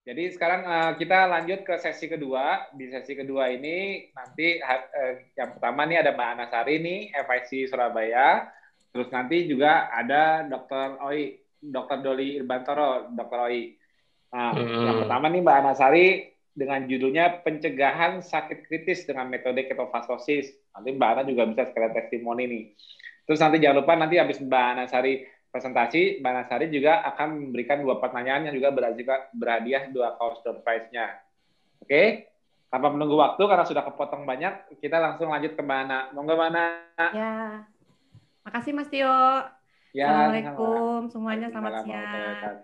Jadi sekarang kita lanjut ke sesi kedua. Di sesi kedua ini nanti yang pertama nih ada Mbak Anasari nih, FIC Surabaya. Terus nanti juga ada Dr. Doli Irbantoro, Dr. Oi. Nah, yang pertama nih Mbak Anasari dengan judulnya pencegahan sakit kritis dengan metode ketofastosis. Nanti Mbak Ana juga bisa sekalian testimoni nih. Terus nanti jangan lupa nanti habis Mbak Anasari presentasi, Mbak Anasari juga akan memberikan 2 pertanyaan yang juga berhadiah 2 kaos door prize-nya. Oke? Tanpa menunggu waktu karena sudah kepotong banyak, kita langsung lanjut ke Mbak Ana. Monggo Mbak Ana. Ya, makasih Mas Tio. Ya, Assalamualaikum semuanya, selamat siang.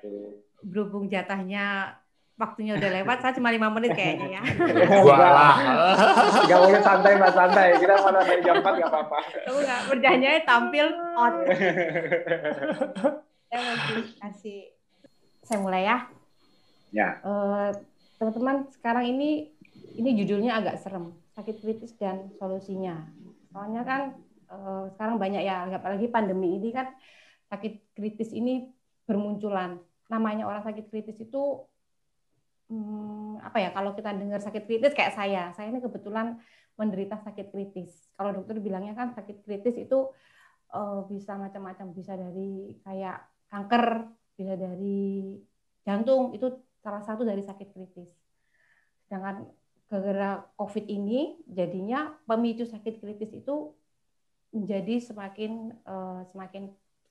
Berhubung jatahnya waktunya udah lewat, saya cuma 5 menit kayaknya ya. Walah. 3 menit santai Mbak, santai. Kita mau dari jam 4 nggak apa-apa. Tahu nggak, perjanjiannya tampil on. Saya mau kasih, saya mulai ya. Ya. Teman-teman, sekarang ini judulnya agak serem, sakit kritis dan solusinya. Soalnya kan sekarang banyak ya, apalagi pandemi ini kan sakit kritis ini bermunculan. Namanya orang sakit kritis itu apa ya, kalau kita dengar sakit kritis kayak saya ini kebetulan menderita sakit kritis. Kalau dokter bilangnya kan sakit kritis itu bisa macam-macam, bisa dari kayak kanker, bisa dari jantung, itu salah satu dari sakit kritis. Sedangkan gara-gara COVID ini jadinya pemicu sakit kritis itu menjadi semakin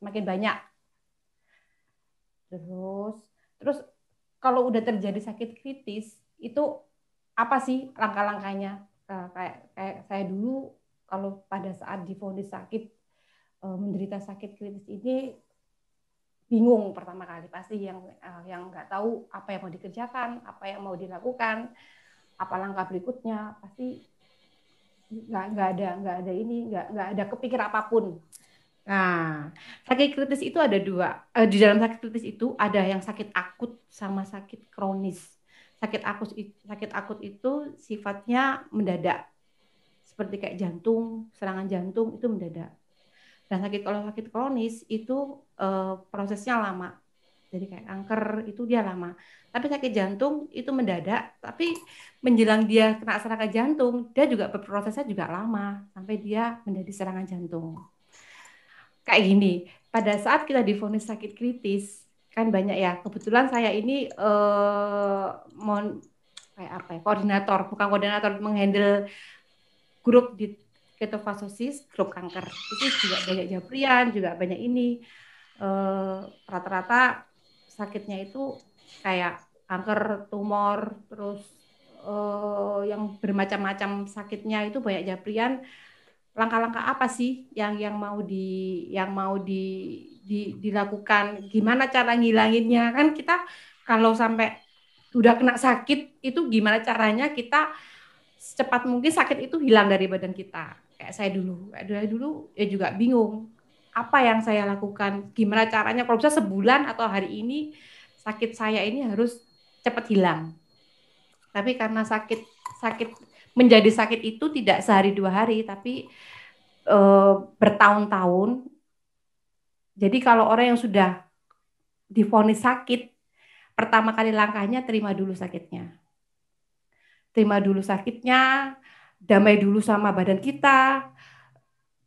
banyak. Terus kalau udah terjadi sakit kritis itu apa sih langkah-langkahnya? Kayak saya dulu kalau pada saat divonis sakit, menderita sakit kritis ini bingung pertama kali, pasti yang nggak tahu apa yang mau dikerjakan, apa yang mau dilakukan, apa langkah berikutnya, pasti nggak ada kepikir apapun. Nah, sakit kritis itu ada 2. Di dalam sakit kritis itu ada yang sakit akut sama sakit kronis. Sakit akut itu sifatnya mendadak, seperti kayak jantung, serangan jantung itu mendadak. Dan kalau sakit kronis itu prosesnya lama. Jadi kayak kanker itu dia lama. Tapi sakit jantung itu mendadak, tapi menjelang dia kena serangan jantung, dia juga berprosesnya juga lama sampai dia menjadi serangan jantung. Kayak gini, pada saat kita divonis sakit kritis, kan banyak ya. Kebetulan saya ini bukan koordinator, menghandle grup di ketofastosis, grup kanker. Itu juga banyak Japrian, juga banyak ini. Rata-rata sakitnya itu kayak kanker, tumor, terus yang bermacam-macam sakitnya itu banyak Japrian. Langkah-langkah apa sih yang mau dilakukan? Gimana cara ngilanginnya? Kan kita kalau sampai udah kena sakit itu gimana caranya kita secepat mungkin sakit itu hilang dari badan kita. Kayak saya dulu ya juga bingung. Apa yang saya lakukan? Gimana caranya kalau bisa sebulan atau hari ini sakit saya ini harus cepat hilang. Tapi karena sakit menjadi sakit itu tidak sehari 2 hari, tapi bertahun-tahun. Jadi kalau orang yang sudah divonis sakit, pertama kali langkahnya terima dulu sakitnya. Terima dulu sakitnya, damai dulu sama badan kita,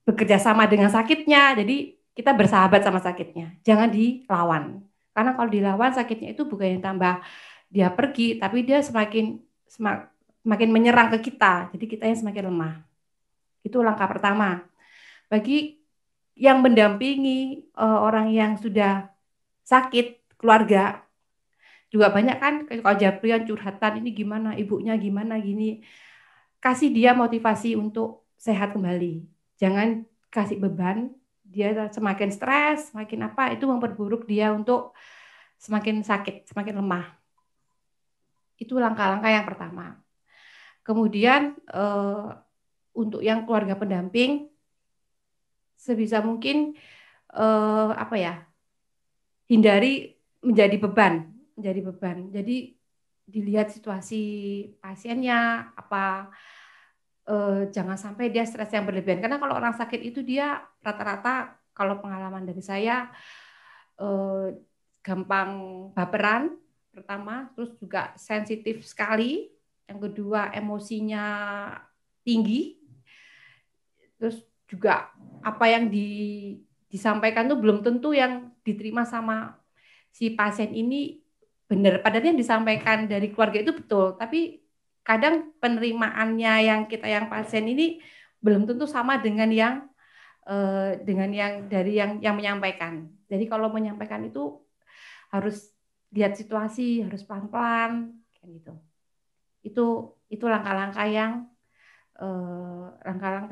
bekerja sama dengan sakitnya. Jadi kita bersahabat sama sakitnya, jangan dilawan. Karena kalau dilawan sakitnya itu bukan yang tambah dia pergi, tapi dia semakin menyerang ke kita. Jadi kita yang semakin lemah. Itu langkah pertama. Bagi yang mendampingi orang yang sudah sakit, keluarga juga banyak kan, kalau Japrian curhatan ini gimana, ibunya gimana gini, kasih dia motivasi untuk sehat kembali. Jangan kasih beban, dia semakin stres, semakin apa, itu memperburuk dia untuk semakin sakit, semakin lemah. Itu langkah-langkah yang pertama. Kemudian untuk yang keluarga pendamping, sebisa mungkin hindari menjadi beban. Jadi dilihat situasi pasiennya jangan sampai dia stres yang berlebihan. Karena kalau orang sakit itu dia rata-rata, kalau pengalaman dari saya, gampang baperan, pertama, terus juga sensitif sekali. Yang kedua, emosinya tinggi. Terus juga apa yang disampaikan tuh belum tentu yang diterima sama si pasien ini benar. Padahal yang disampaikan dari keluarga itu betul, tapi kadang penerimaannya yang pasien ini belum tentu sama dengan yang dari yang menyampaikan. Jadi kalau menyampaikan itu harus lihat situasi, harus pelan-pelan kayak gitu. Itu langkah-langkah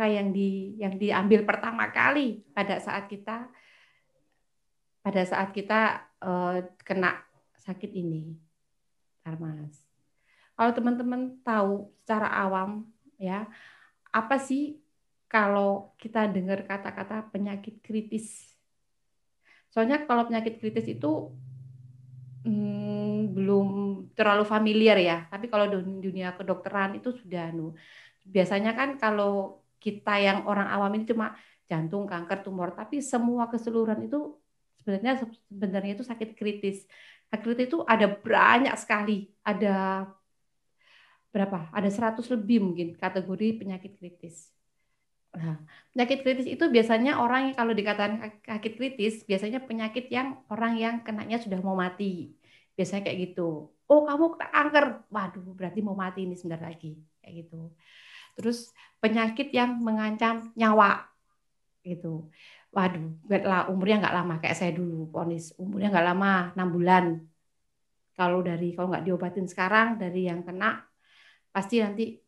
yang diambil pertama kali pada saat kita kena sakit ini, Mas. Kalau teman-teman tahu secara awam ya, apa sih kalau kita dengar kata-kata penyakit kritis? Soalnya kalau penyakit kritis itu belum terlalu familiar ya, tapi kalau dunia kedokteran itu sudah biasanya kan kalau kita yang orang awam ini cuma jantung, kanker, tumor, tapi semua keseluruhan itu sebenarnya itu sakit kritis. Sakit kritis itu ada banyak sekali, ada berapa? Ada 100 lebih mungkin kategori penyakit kritis. Nah, penyakit kritis itu biasanya orang yang kalau dikatakan sakit kritis, biasanya penyakit yang orang yang kenanya sudah mau mati. Biasanya kayak gitu. Oh, kamu kena kanker. Waduh, berarti mau mati ini sebentar lagi. Kayak gitu. Terus penyakit yang mengancam nyawa. Gitu. Waduh, umurnya nggak lama kayak saya dulu, ponis. Umurnya nggak lama, 6 bulan. Kalau nggak diobatin sekarang, dari yang kena, pasti nanti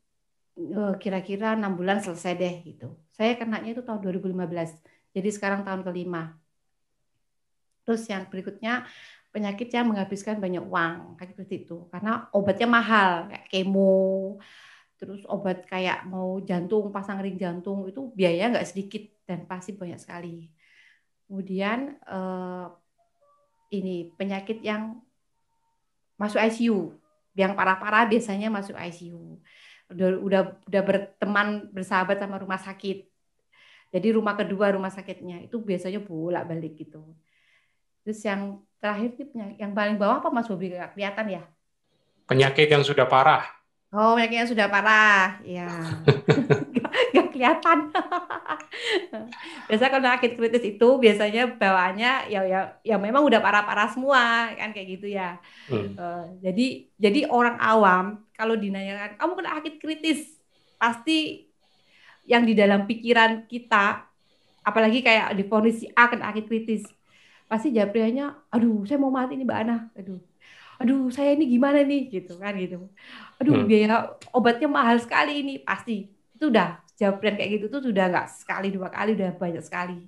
kira-kira 6 bulan selesai deh gitu. Saya kenanya itu tahun 2015. Jadi sekarang tahun kelima. Terus yang berikutnya penyakit yang menghabiskan banyak uang kayak seperti itu. Karena obatnya mahal kayak kemo, terus obat kayak mau jantung, pasang ring jantung itu biaya nggak sedikit dan pasti banyak sekali. Kemudian ini penyakit yang masuk ICU. Yang parah-parah biasanya masuk ICU. Udah berteman bersahabat sama rumah sakit. Jadi rumah kedua rumah sakitnya itu biasanya bolak-balik gitu. Terus yang terakhir yang paling bawah apa Mas Bobi, kelihatan ya? Penyakit yang sudah parah. Oh, penyakitnya sudah parah. Ya. Nggak kelihatan. Biasanya kalau sakit kritis itu biasanya bawaannya ya memang udah parah-parah semua kan kayak gitu ya. Jadi orang awam kalau dinanyakan kamu kena sakit kritis, pasti yang di dalam pikiran kita, apalagi kayak divonis si A kena sakit kritis, pasti jawabannya, aduh saya mau mati nih Mbak Ana, aduh saya ini gimana nih gitu kan gitu, aduh biaya obatnya mahal sekali ini, pasti itu udah jawaban kayak gitu tuh sudah nggak sekali dua kali, udah banyak sekali.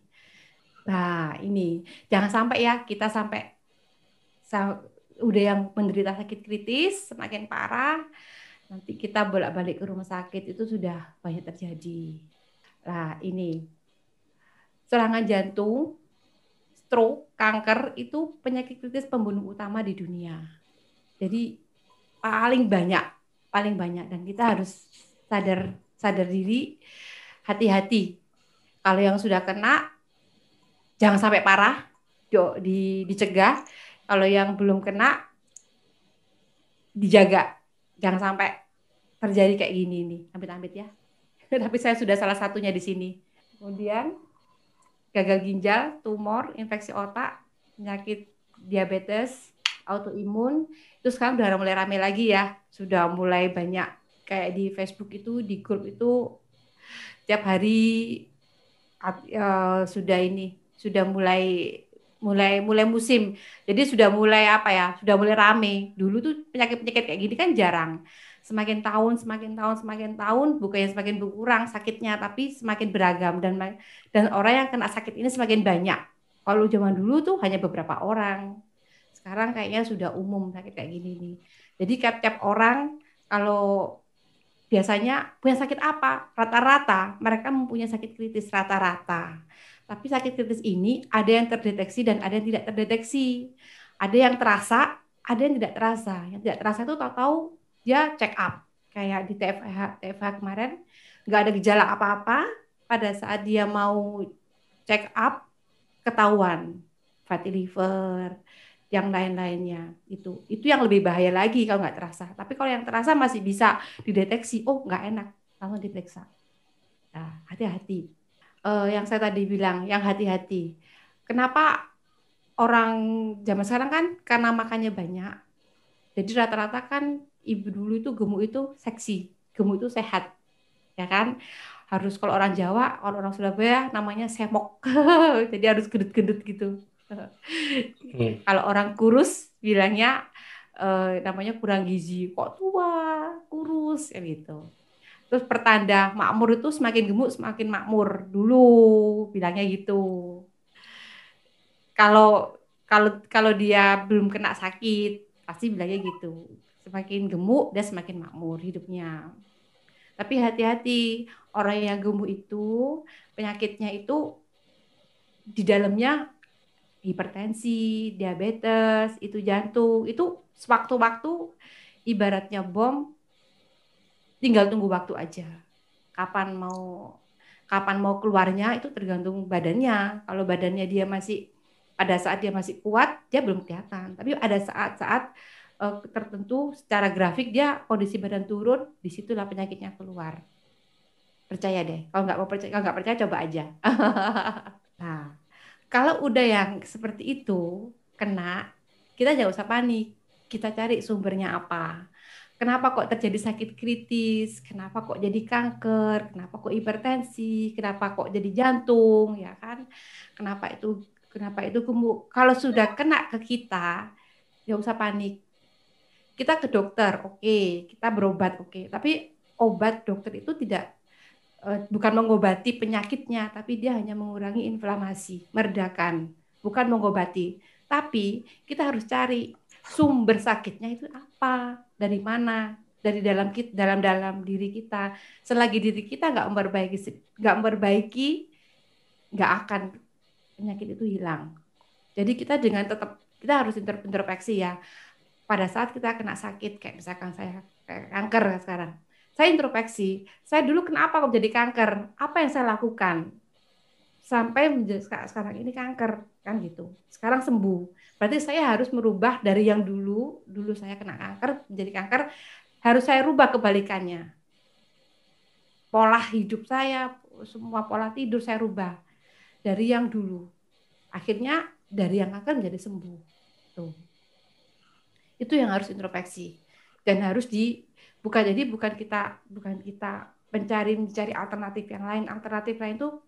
Nah ini jangan sampai ya kita udah yang menderita sakit kritis semakin parah, nanti kita bolak-balik ke rumah sakit itu sudah banyak terjadi. Nah ini serangan jantung, stroke, kanker itu penyakit kritis pembunuh utama di dunia. Jadi paling banyak dan kita harus sadar diri, hati-hati. Kalau yang sudah kena jangan sampai parah, dicegah. Kalau yang belum kena dijaga. Jangan sampai terjadi kayak gini nih, amit-amit ya. Tapi saya sudah salah satunya di sini. Kemudian gagal ginjal, tumor, infeksi otak, penyakit diabetes, autoimun, itu sekarang udah mulai rame lagi ya. Sudah mulai banyak kayak di Facebook itu, di grup itu tiap hari sudah mulai musim. Jadi sudah mulai sudah mulai rame. Dulu tuh penyakit-penyakit kayak gini kan jarang. Semakin tahun bukannya semakin berkurang sakitnya, tapi semakin beragam dan orang yang kena sakit ini semakin banyak. Kalau zaman dulu tuh hanya beberapa orang. Sekarang kayaknya sudah umum sakit kayak gini nih. Jadi tiap orang kalau biasanya punya sakit apa? Rata-rata mereka mempunyai sakit kritis rata-rata. Tapi sakit kritis ini ada yang terdeteksi dan ada yang tidak terdeteksi. Ada yang terasa, ada yang tidak terasa. Yang tidak terasa itu tahu-tahu dia check up. Kayak di TFH kemarin, nggak ada gejala apa-apa. Pada saat dia mau check up, ketahuan fatty liver, yang lain-lainnya. Itu yang lebih bahaya lagi kalau nggak terasa. Tapi kalau yang terasa masih bisa dideteksi, oh nggak enak, langsung diperiksa. Nah, hati-hati. Yang saya tadi bilang, yang hati-hati. Kenapa orang zaman sekarang kan karena makannya banyak, jadi rata-rata kan ibu dulu itu gemuk itu seksi, gemuk itu sehat, ya kan? Harus kalau orang Jawa, kalau orang Surabaya namanya semok, jadi harus gendut-gendut gitu. Kalau orang kurus bilangnya namanya kurang gizi, kok tua, kurus, ya gitu. Terus pertanda makmur itu semakin gemuk semakin makmur dulu bilangnya gitu. Kalau kalau dia belum kena sakit pasti bilangnya gitu. Semakin gemuk dia semakin makmur hidupnya. Tapi hati-hati, orang yang gemuk itu penyakitnya itu di dalamnya hipertensi, diabetes, itu jantung, itu sewaktu-waktu ibaratnya bom, tinggal tunggu waktu aja. Kapan mau keluarnya itu tergantung badannya. Kalau badannya dia masih pada saat dia masih kuat, dia belum kelihatan. Tapi ada saat-saat tertentu secara grafik dia kondisi badan turun, disitulah penyakitnya keluar. Percaya deh. Kalau nggak percaya coba aja. Nah, kalau udah yang seperti itu kena, kita jangan usah panik. Kita cari sumbernya apa. Kenapa kok terjadi sakit kritis? Kenapa kok jadi kanker? Kenapa kok hipertensi? Kenapa kok jadi jantung? Ya kan? Kenapa itu gemuk? Kalau sudah kena ke kita, nggak usah panik. Kita ke dokter, oke. Kita berobat, oke. Tapi obat dokter itu bukan mengobati penyakitnya, tapi dia hanya mengurangi inflamasi, meredakan, bukan mengobati. Tapi kita harus cari sumber sakitnya itu apa, dari mana, dari dalam diri kita. Selagi diri kita nggak memperbaiki, nggak akan penyakit itu hilang. Jadi kita harus introspeksi ya. Pada saat kita kena sakit, kayak misalkan saya kayak kanker sekarang, saya introspeksi, saya dulu kenapa kok jadi kanker? Apa yang saya lakukan? Sampai sekarang ini kanker, kan gitu. Sekarang sembuh. Berarti saya harus merubah dari yang dulu saya kena kanker, menjadi kanker, harus saya rubah kebalikannya. Pola hidup saya, semua pola tidur saya rubah. Dari yang dulu. Akhirnya dari yang kanker menjadi sembuh. Tuh. Itu yang harus introspeksi. Dan harus bukan kita mencari alternatif yang lain. Alternatif lain itu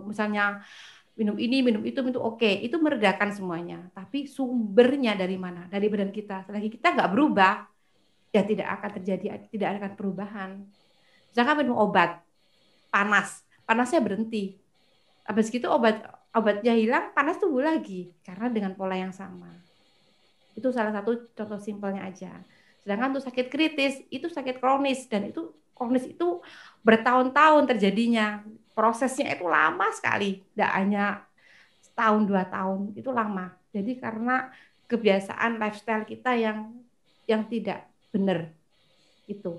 misalnya minum ini, minum itu oke, itu meredakan semuanya. Tapi sumbernya dari mana? Dari badan kita. Selagi kita nggak berubah, ya tidak akan perubahan. Misalkan minum obat panasnya berhenti. Habis gitu obatnya hilang, panas tumbuh lagi karena dengan pola yang sama. Itu salah satu contoh simpelnya aja. Sedangkan untuk sakit kritis, itu sakit kronis. Dan itu kronis itu bertahun-tahun terjadinya. Prosesnya itu lama sekali. Tidak hanya setahun, 2 tahun. Itu lama. Jadi karena kebiasaan lifestyle kita yang tidak benar. Itu.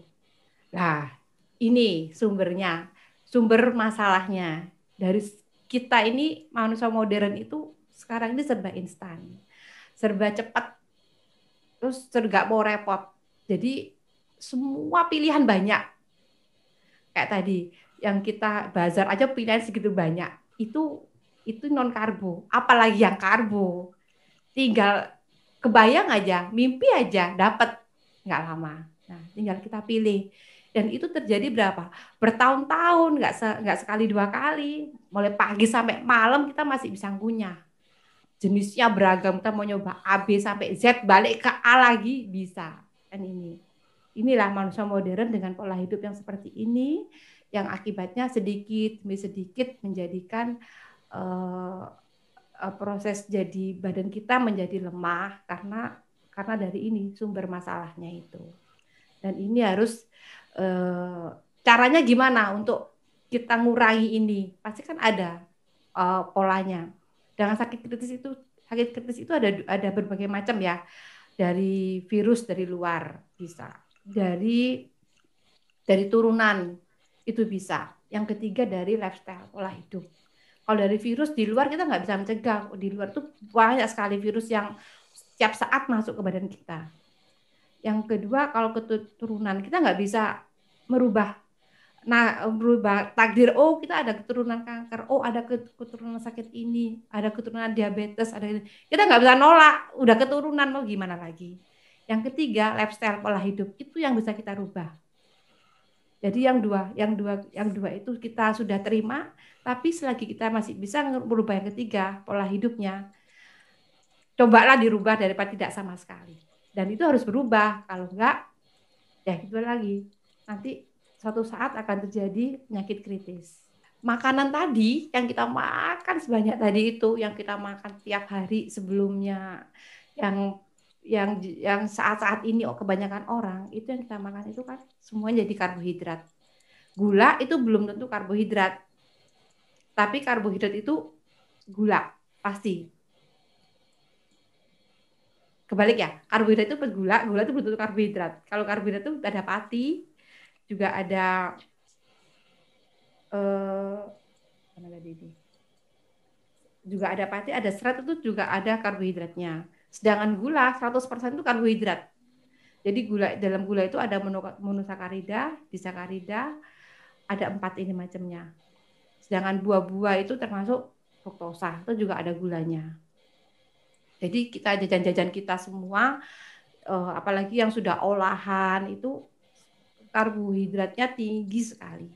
Nah, ini sumbernya. Sumber masalahnya. Dari kita ini, manusia modern itu sekarang ini serba instan. Serba cepat. Terus nggak mau repot. Jadi semua pilihan banyak. Kayak tadi yang kita bazar aja pilihan segitu banyak. Itu non karbo. Apalagi yang karbo. Tinggal kebayang aja, mimpi aja dapat nggak lama. Nah, tinggal kita pilih. Dan itu terjadi berapa? Bertahun-tahun, nggak sekali 2 kali. Mulai pagi sampai malam kita masih bisa ngunyah. Jenisnya beragam, kita mau nyoba A, B sampai Z, balik ke A lagi bisa. Dan inilah manusia modern dengan pola hidup yang seperti ini, yang akibatnya sedikit demi sedikit menjadikan proses jadi badan kita menjadi lemah karena dari ini sumber masalahnya itu. Dan ini harus caranya gimana untuk kita ngurangi ini? Pasti kan ada polanya. Dengan sakit kritis itu ada berbagai macam ya. Dari virus dari luar bisa. Dari turunan itu bisa. Yang ketiga dari lifestyle, pola hidup. Kalau dari virus di luar kita nggak bisa mencegah. Di luar tuh banyak sekali virus yang setiap saat masuk ke badan kita. Yang kedua, kalau keturunan kita nggak bisa merubah. Nah, berubah takdir. Oh, kita ada keturunan kanker. Oh, ada keturunan sakit ini. Ada keturunan diabetes. Kita nggak bisa nolak. Udah keturunan, mau gimana lagi? Yang ketiga, lifestyle, pola hidup itu yang bisa kita rubah. Jadi yang dua itu kita sudah terima, tapi selagi kita masih bisa merubah yang ketiga, pola hidupnya, cobalah dirubah daripada tidak sama sekali. Dan itu harus berubah, kalau enggak, ya gitu lagi. Nanti suatu saat akan terjadi penyakit kritis. Makanan tadi yang kita makan sebanyak tadi itu, yang kita makan tiap hari sebelumnya, yang saat-saat ini kebanyakan orang itu yang kita makan itu kan semuanya jadi karbohidrat. Gula itu belum tentu karbohidrat, tapi karbohidrat itu gula pasti. Kebalik ya, karbohidrat itu gula itu belum tentu karbohidrat. Kalau karbohidrat itu ada pati, juga ada juga ada pati, ada serat, itu juga ada karbohidratnya. Sedangkan gula 100% itu karbohidrat. Jadi dalam gula itu ada monosakarida, disakarida, ada 4 ini macamnya. Sedangkan buah-buah itu termasuk fruktosa, itu juga ada gulanya. Jadi kita jajan-jajan kita semua, apalagi yang sudah olahan itu karbohidratnya tinggi sekali.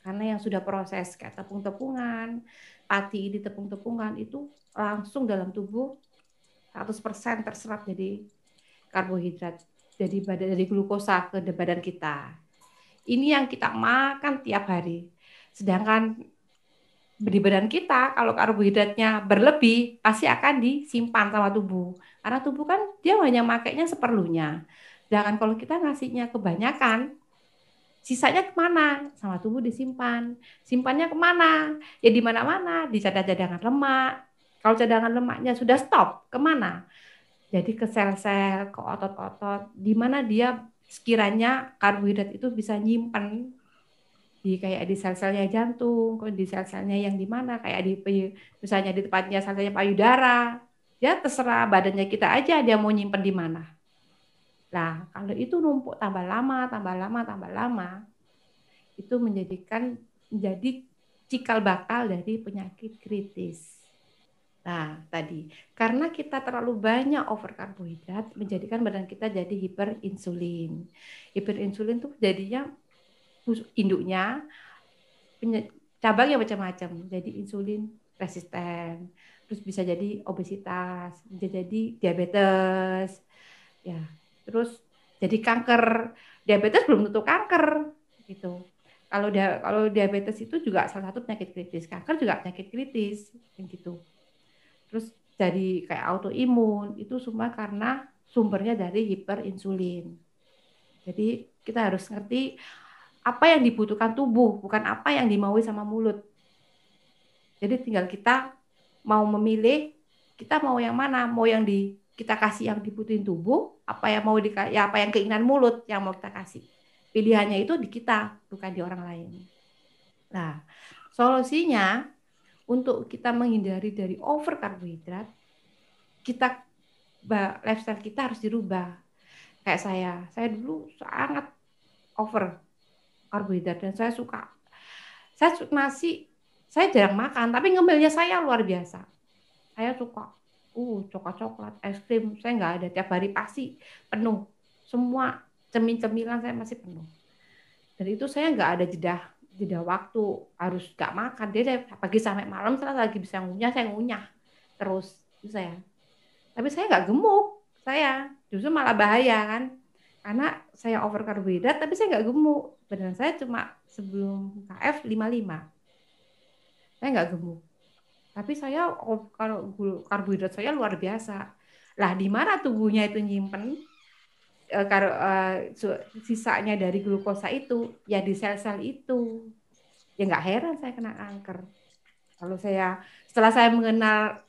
Karena yang sudah proses kayak tepung-tepungan, pati di tepung-tepungan itu langsung dalam tubuh 100% terserap jadi karbohidrat. Jadi dari glukosa ke badan kita. Ini yang kita makan tiap hari. Sedangkan di badan kita kalau karbohidratnya berlebih pasti akan disimpan sama tubuh. Karena tubuh kan dia hanya makainya seperlunya. Sedangkan kalau kita ngasihnya kebanyakan, sisanya kemana? Sama tubuh disimpan. Simpannya kemana? Ya di mana-mana, di cadangan lemak. Kalau cadangan lemaknya sudah stop, kemana? Jadi ke sel-sel, ke otot-otot, di mana dia sekiranya karbohidrat itu bisa nyimpen kayak di sel-selnya jantung, di sel-selnya yang di mana, kayak misalnya di tempatnya sel-selnya payudara, ya terserah badannya kita aja dia mau nyimpen di mana. Nah, kalau itu numpuk tambah lama, itu menjadi cikal bakal dari penyakit kritis. Nah, tadi karena kita terlalu banyak over karbohidrat menjadikan badan kita jadi hiperinsulin. Hiperinsulin tuh jadinya induknya cabangnya macam-macam. Jadi insulin resisten, terus bisa jadi obesitas, bisa jadi diabetes. Ya, terus jadi kanker. Diabetes belum tentu kanker gitu. Kalau diabetes itu juga salah satu penyakit kritis. Kanker juga penyakit kritis gitu. Terus jadi kayak autoimun, itu semua karena sumbernya dari hiperinsulin. Jadi kita harus ngerti apa yang dibutuhkan tubuh, bukan apa yang dimaui sama mulut. Jadi tinggal kita mau memilih, kita mau yang mana, mau yang kita kasih yang dibutuhin tubuh, apa yang keinginan mulut yang mau kita kasih. Pilihannya itu di kita, bukan di orang lain. Nah, solusinya untuk kita menghindari dari over karbohidrat, lifestyle kita harus dirubah. Kayak saya dulu sangat over karbohidrat dan saya nasi, saya jarang makan, tapi ngemilnya saya luar biasa. Saya suka coklat, es krim, saya nggak ada tiap hari pasti penuh. Semua cemilan saya masih penuh. Dan itu saya nggak ada jeda waktu harus nggak makan, dia pagi sampai malam saya lagi bisa saya ngunyah terus itu saya. Tapi saya nggak gemuk, saya justru malah bahaya kan, karena saya over karbohidrat tapi saya nggak gemuk, badan saya cuma sebelum KF 55, saya nggak gemuk, tapi saya kalau karbohidrat saya luar biasa. Lah di mana tubuhnya itu nyimpen sisanya dari glukosa itu ya di sel-sel itu. Ya nggak heran saya kena kanker. Setelah saya mengenal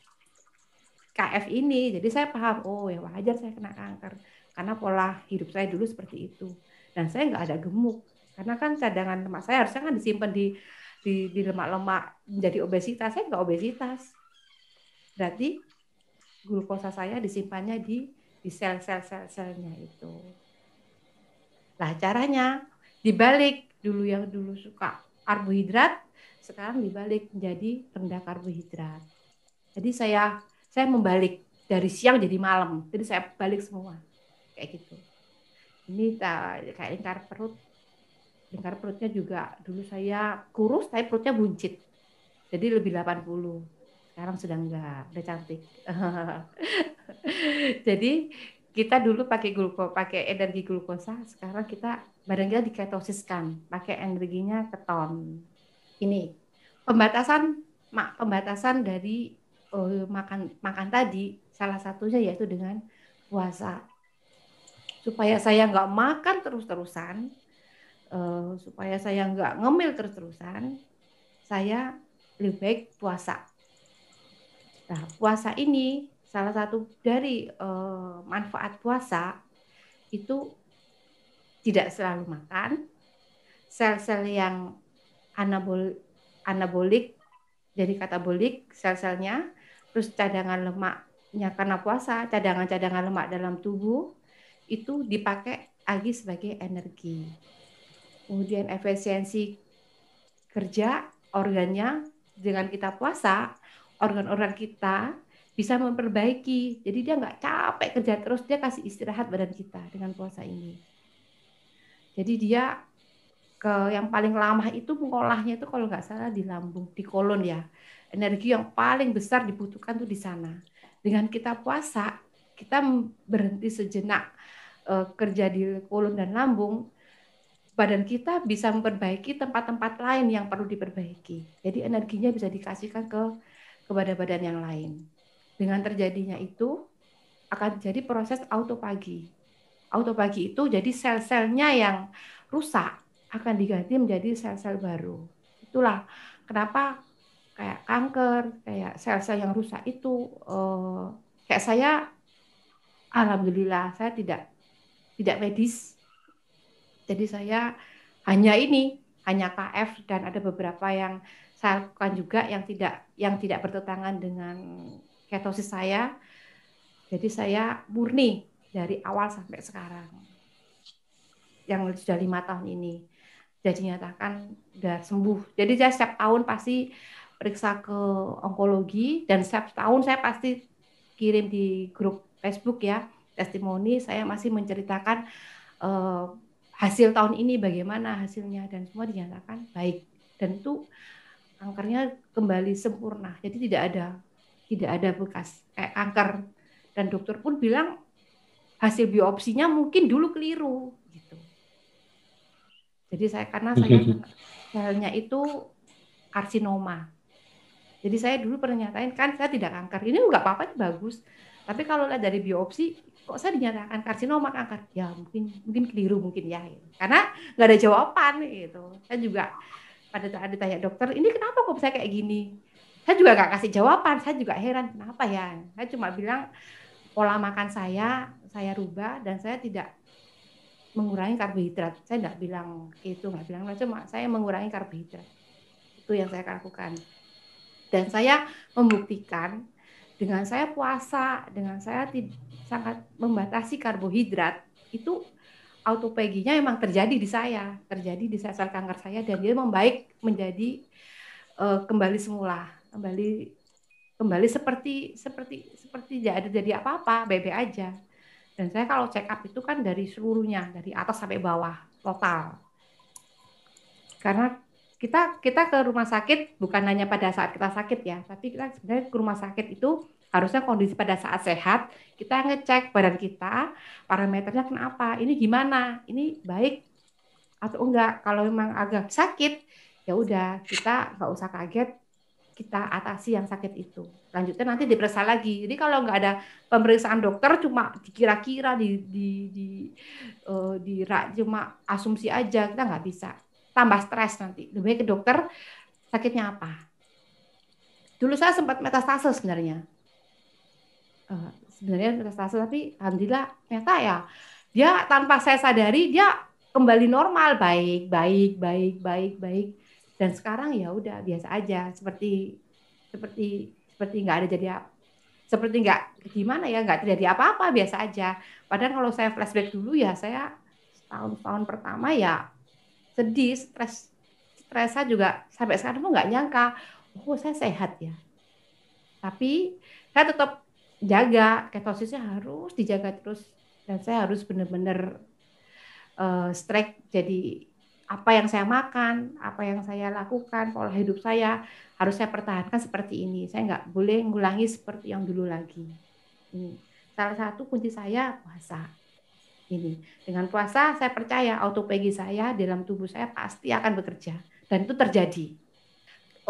KF ini, jadi saya paham, ya wajar saya kena kanker karena pola hidup saya dulu seperti itu. Dan saya nggak ada gemuk karena kan cadangan lemak saya harusnya kan disimpan di di lemak-lemak menjadi obesitas, saya nggak obesitas. Berarti glukosa saya disimpannya di sel-selnya itu. Nah, caranya dibalik, dulu yang dulu suka karbohidrat, sekarang dibalik menjadi rendah karbohidrat. Jadi saya membalik dari siang jadi malam. Jadi saya balik semua. Kayak gitu. Ini kayak lingkar perutnya juga dulu saya kurus tapi perutnya buncit. Jadi lebih 80. Sekarang sudah enggak, udah cantik. Jadi kita dulu pakai energi glukosa, sekarang kita badan kita diketosiskan, pakai energinya keton. Ini pembatasan dari makan tadi, salah satunya yaitu dengan puasa. Supaya saya nggak makan terus-terusan, supaya saya nggak ngemil terus-terusan, saya lebih baik puasa. Nah, puasa ini salah satu dari manfaat puasa itu tidak selalu makan, sel-sel yang anabolik jadi katabolik sel-selnya, terus cadangan lemaknya karena puasa, cadangan lemak dalam tubuh itu dipakai lagi sebagai energi. Kemudian efisiensi kerja organnya dengan kita puasa, organ-organ kita bisa memperbaiki. Jadi dia nggak capek kerja terus, dia kasih istirahat badan kita dengan puasa ini. Jadi dia yang paling lama itu mengolahnya itu kalau nggak salah di lambung, di kolon ya. Energi yang paling besar dibutuhkan tuh di sana. Dengan kita puasa, kita berhenti sejenak kerja di kolon dan lambung, badan kita bisa memperbaiki tempat-tempat lain yang perlu diperbaiki. Jadi energinya bisa dikasihkan ke badan-badan yang lain. Dengan terjadinya itu akan terjadi proses autofagi. Autofagi itu jadi sel-selnya yang rusak akan diganti menjadi sel-sel baru. Itulah kenapa kayak kanker, kayak sel-sel yang rusak itu kayak saya, alhamdulillah saya tidak medis. Jadi saya hanya KF dan ada beberapa yang saya lakukan juga yang tidak bertentangan dengan ketosis saya. Jadi saya murni dari awal sampai sekarang. Yang sudah 5 tahun ini. Sudah dinyatakan sudah sembuh. Jadi saya setiap tahun pasti periksa ke onkologi dan setiap tahun saya pasti kirim di grup Facebook ya, testimoni saya masih menceritakan hasil tahun ini bagaimana hasilnya dan semua dinyatakan baik dan itu kankernya kembali sempurna. Jadi tidak ada bekas kayak kanker dan dokter pun bilang hasil biopsinya mungkin dulu keliru gitu. Jadi karena saya selnya itu karsinoma. Jadi saya dulu pernah nyatain kan saya tidak kanker. Ini enggak apa-apa, ini bagus. Tapi kalau lihat dari biopsi kok saya dinyatakan karsinoma kanker. Ya mungkin keliru mungkin ya. Karena enggak ada jawaban gitu. Saya juga pada saat ditanya dokter, "Ini kenapa kok saya kayak gini?" Saya juga enggak kasih jawaban. Saya juga heran kenapa ya. Saya cuma bilang pola makan saya rubah dan saya tidak mengurangi karbohidrat. Saya enggak bilang itu, enggak bilang cuma saya mengurangi karbohidrat. Itu yang saya lakukan. Dan saya membuktikan dengan saya puasa, dengan saya sangat membatasi karbohidrat, itu autofaginya memang terjadi di saya, terjadi di sel-sel kanker saya dan dia membaik menjadi kembali semula, kembali seperti tidak ada jadi apa-apa, baik-baik aja. Dan saya kalau check up itu kan dari seluruhnya, dari atas sampai bawah, total. Karena kita ke rumah sakit bukan hanya pada saat kita sakit ya, tapi kita sebenarnya ke rumah sakit itu harusnya kondisi pada saat sehat, kita ngecek badan kita, parameternya kenapa, ini gimana, ini baik atau enggak. Kalau memang agak sakit, ya udah kita nggak usah kaget, kita atasi yang sakit itu. Lanjutnya nanti diperiksa lagi. Jadi kalau nggak ada pemeriksaan dokter, cuma dikira-kira, cuma asumsi aja, kita nggak bisa. Tambah stres nanti. Lebih ke dokter, sakitnya apa? Dulu saya sempat metastase sebenarnya. Metastase, tapi alhamdulillah ternyata ya dia tanpa saya sadari dia kembali normal, baik. Dan sekarang ya udah biasa aja, seperti nggak ada jadi seperti nggak gimana ya, nggak terjadi apa-apa, biasa aja. Padahal kalau saya flashback dulu ya, saya tahun pertama ya sedih, stresan juga, sampai sekarang tuh nggak nyangka, oh saya sehat ya. Tapi saya tetap jaga, ketosisnya harus dijaga terus, dan saya harus benar-benar strike. Jadi apa yang saya makan, apa yang saya lakukan, pola hidup saya harus saya pertahankan seperti ini. Saya nggak boleh ngulangi seperti yang dulu lagi. Ini salah satu kunci saya, puasa. Ini dengan puasa saya percaya autophagy saya di dalam tubuh saya pasti akan bekerja, dan itu terjadi.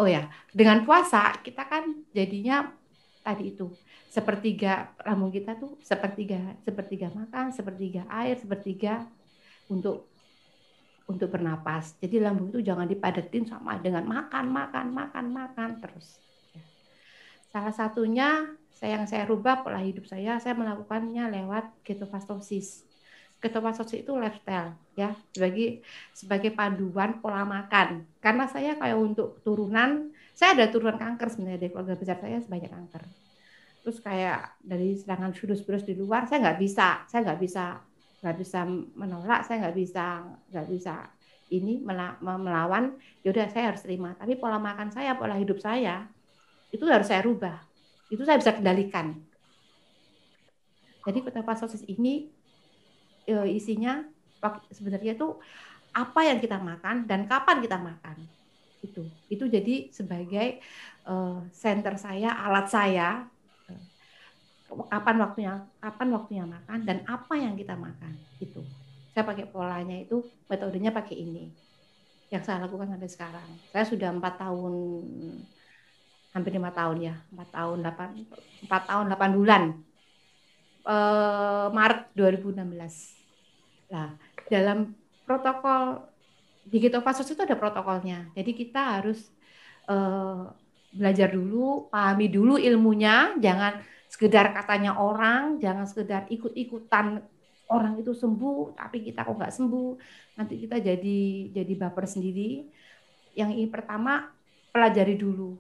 Oh ya, dengan puasa kita kan jadinya tadi itu sepertiga lambung kita tuh sepertiga makan, sepertiga air, sepertiga untuk bernapas. Jadi lambung itu jangan dipadetin sama dengan makan terus. Salah satunya yang saya rubah pola hidup saya melakukannya lewat ketofastosis. Ketofastosis itu lifestyle ya, sebagai panduan pola makan. Karena saya kayak untuk turunan, saya ada turunan kanker sebenarnya, dari keluarga besar saya sebanyak kanker. Terus kayak dari serangan virus-virus di luar, saya nggak bisa menolak, saya nggak bisa ini melawan. Yaudah saya harus terima. Tapi pola makan saya, pola hidup saya itu harus saya rubah. Itu saya bisa kendalikan. Jadi ketofastosis ini isinya sebenarnya itu apa yang kita makan dan kapan kita makan. Itu jadi sebagai center saya, alat saya, kapan waktunya makan dan apa yang kita makan. Itu saya pakai polanya, itu metodenya pakai ini yang saya lakukan sampai sekarang. Saya sudah 4 tahun, hampir 5 tahun ya, 4 tahun 8 bulan, Maret 2016. Nah, dalam protokol di ketofastosis itu ada protokolnya. Jadi kita harus belajar dulu, pahami dulu ilmunya, jangan sekedar katanya orang, jangan sekedar ikut-ikutan orang itu sembuh, tapi kita kok nggak sembuh, nanti kita jadi baper sendiri. Yang ini pertama, pelajari dulu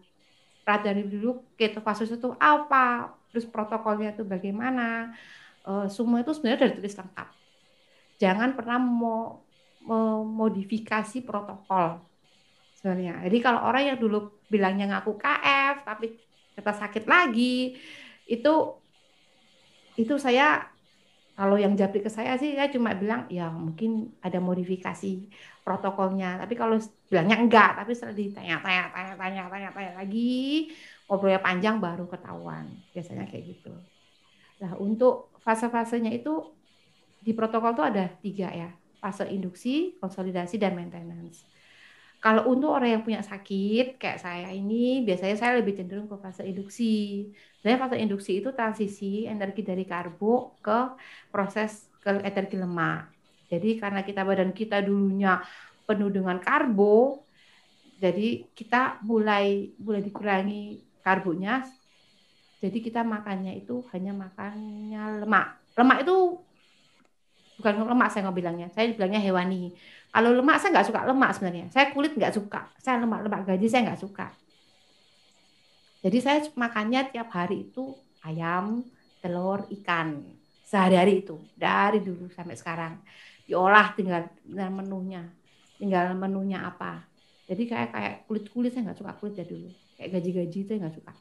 ketofastosis itu apa, terus protokolnya itu bagaimana, semua itu sebenarnya sudah ditulis lengkap. Jangan pernah memodifikasi protokol sebenarnya. Jadi kalau orang yang dulu bilangnya ngaku KF tapi kita sakit lagi, itu saya, kalau yang japri ke saya sih, saya cuma bilang ya mungkin ada modifikasi protokolnya. Tapi kalau bilangnya enggak, tapi setelah ditanya lagi, ngobrolnya panjang baru ketahuan. Biasanya kayak gitu. Nah, untuk fase-fasenya itu di protokol itu ada 3 ya, fase induksi, konsolidasi, dan maintenance. Kalau untuk orang yang punya sakit kayak saya ini, biasanya saya lebih cenderung ke fase induksi. Sebenarnya fase induksi itu transisi energi dari karbo ke proses ke energi lemak. Jadi karena badan kita dulunya penuh dengan karbo, jadi kita mulai dikurangi karbonya. Jadi kita makannya itu hanya makannya lemak. Lemak itu bukan lemak saya nggak bilangnya, saya bilangnya hewani. Kalau lemak saya nggak suka lemak sebenarnya. Saya kulit nggak suka. Saya lemak gaji saya nggak suka. Jadi saya makannya tiap hari itu ayam, telur, ikan. Sehari-hari itu. Dari dulu sampai sekarang. Diolah tinggal menunya apa. Jadi kayak kulit saya nggak suka kulit ya dulu. Kayak gaji saya nggak suka.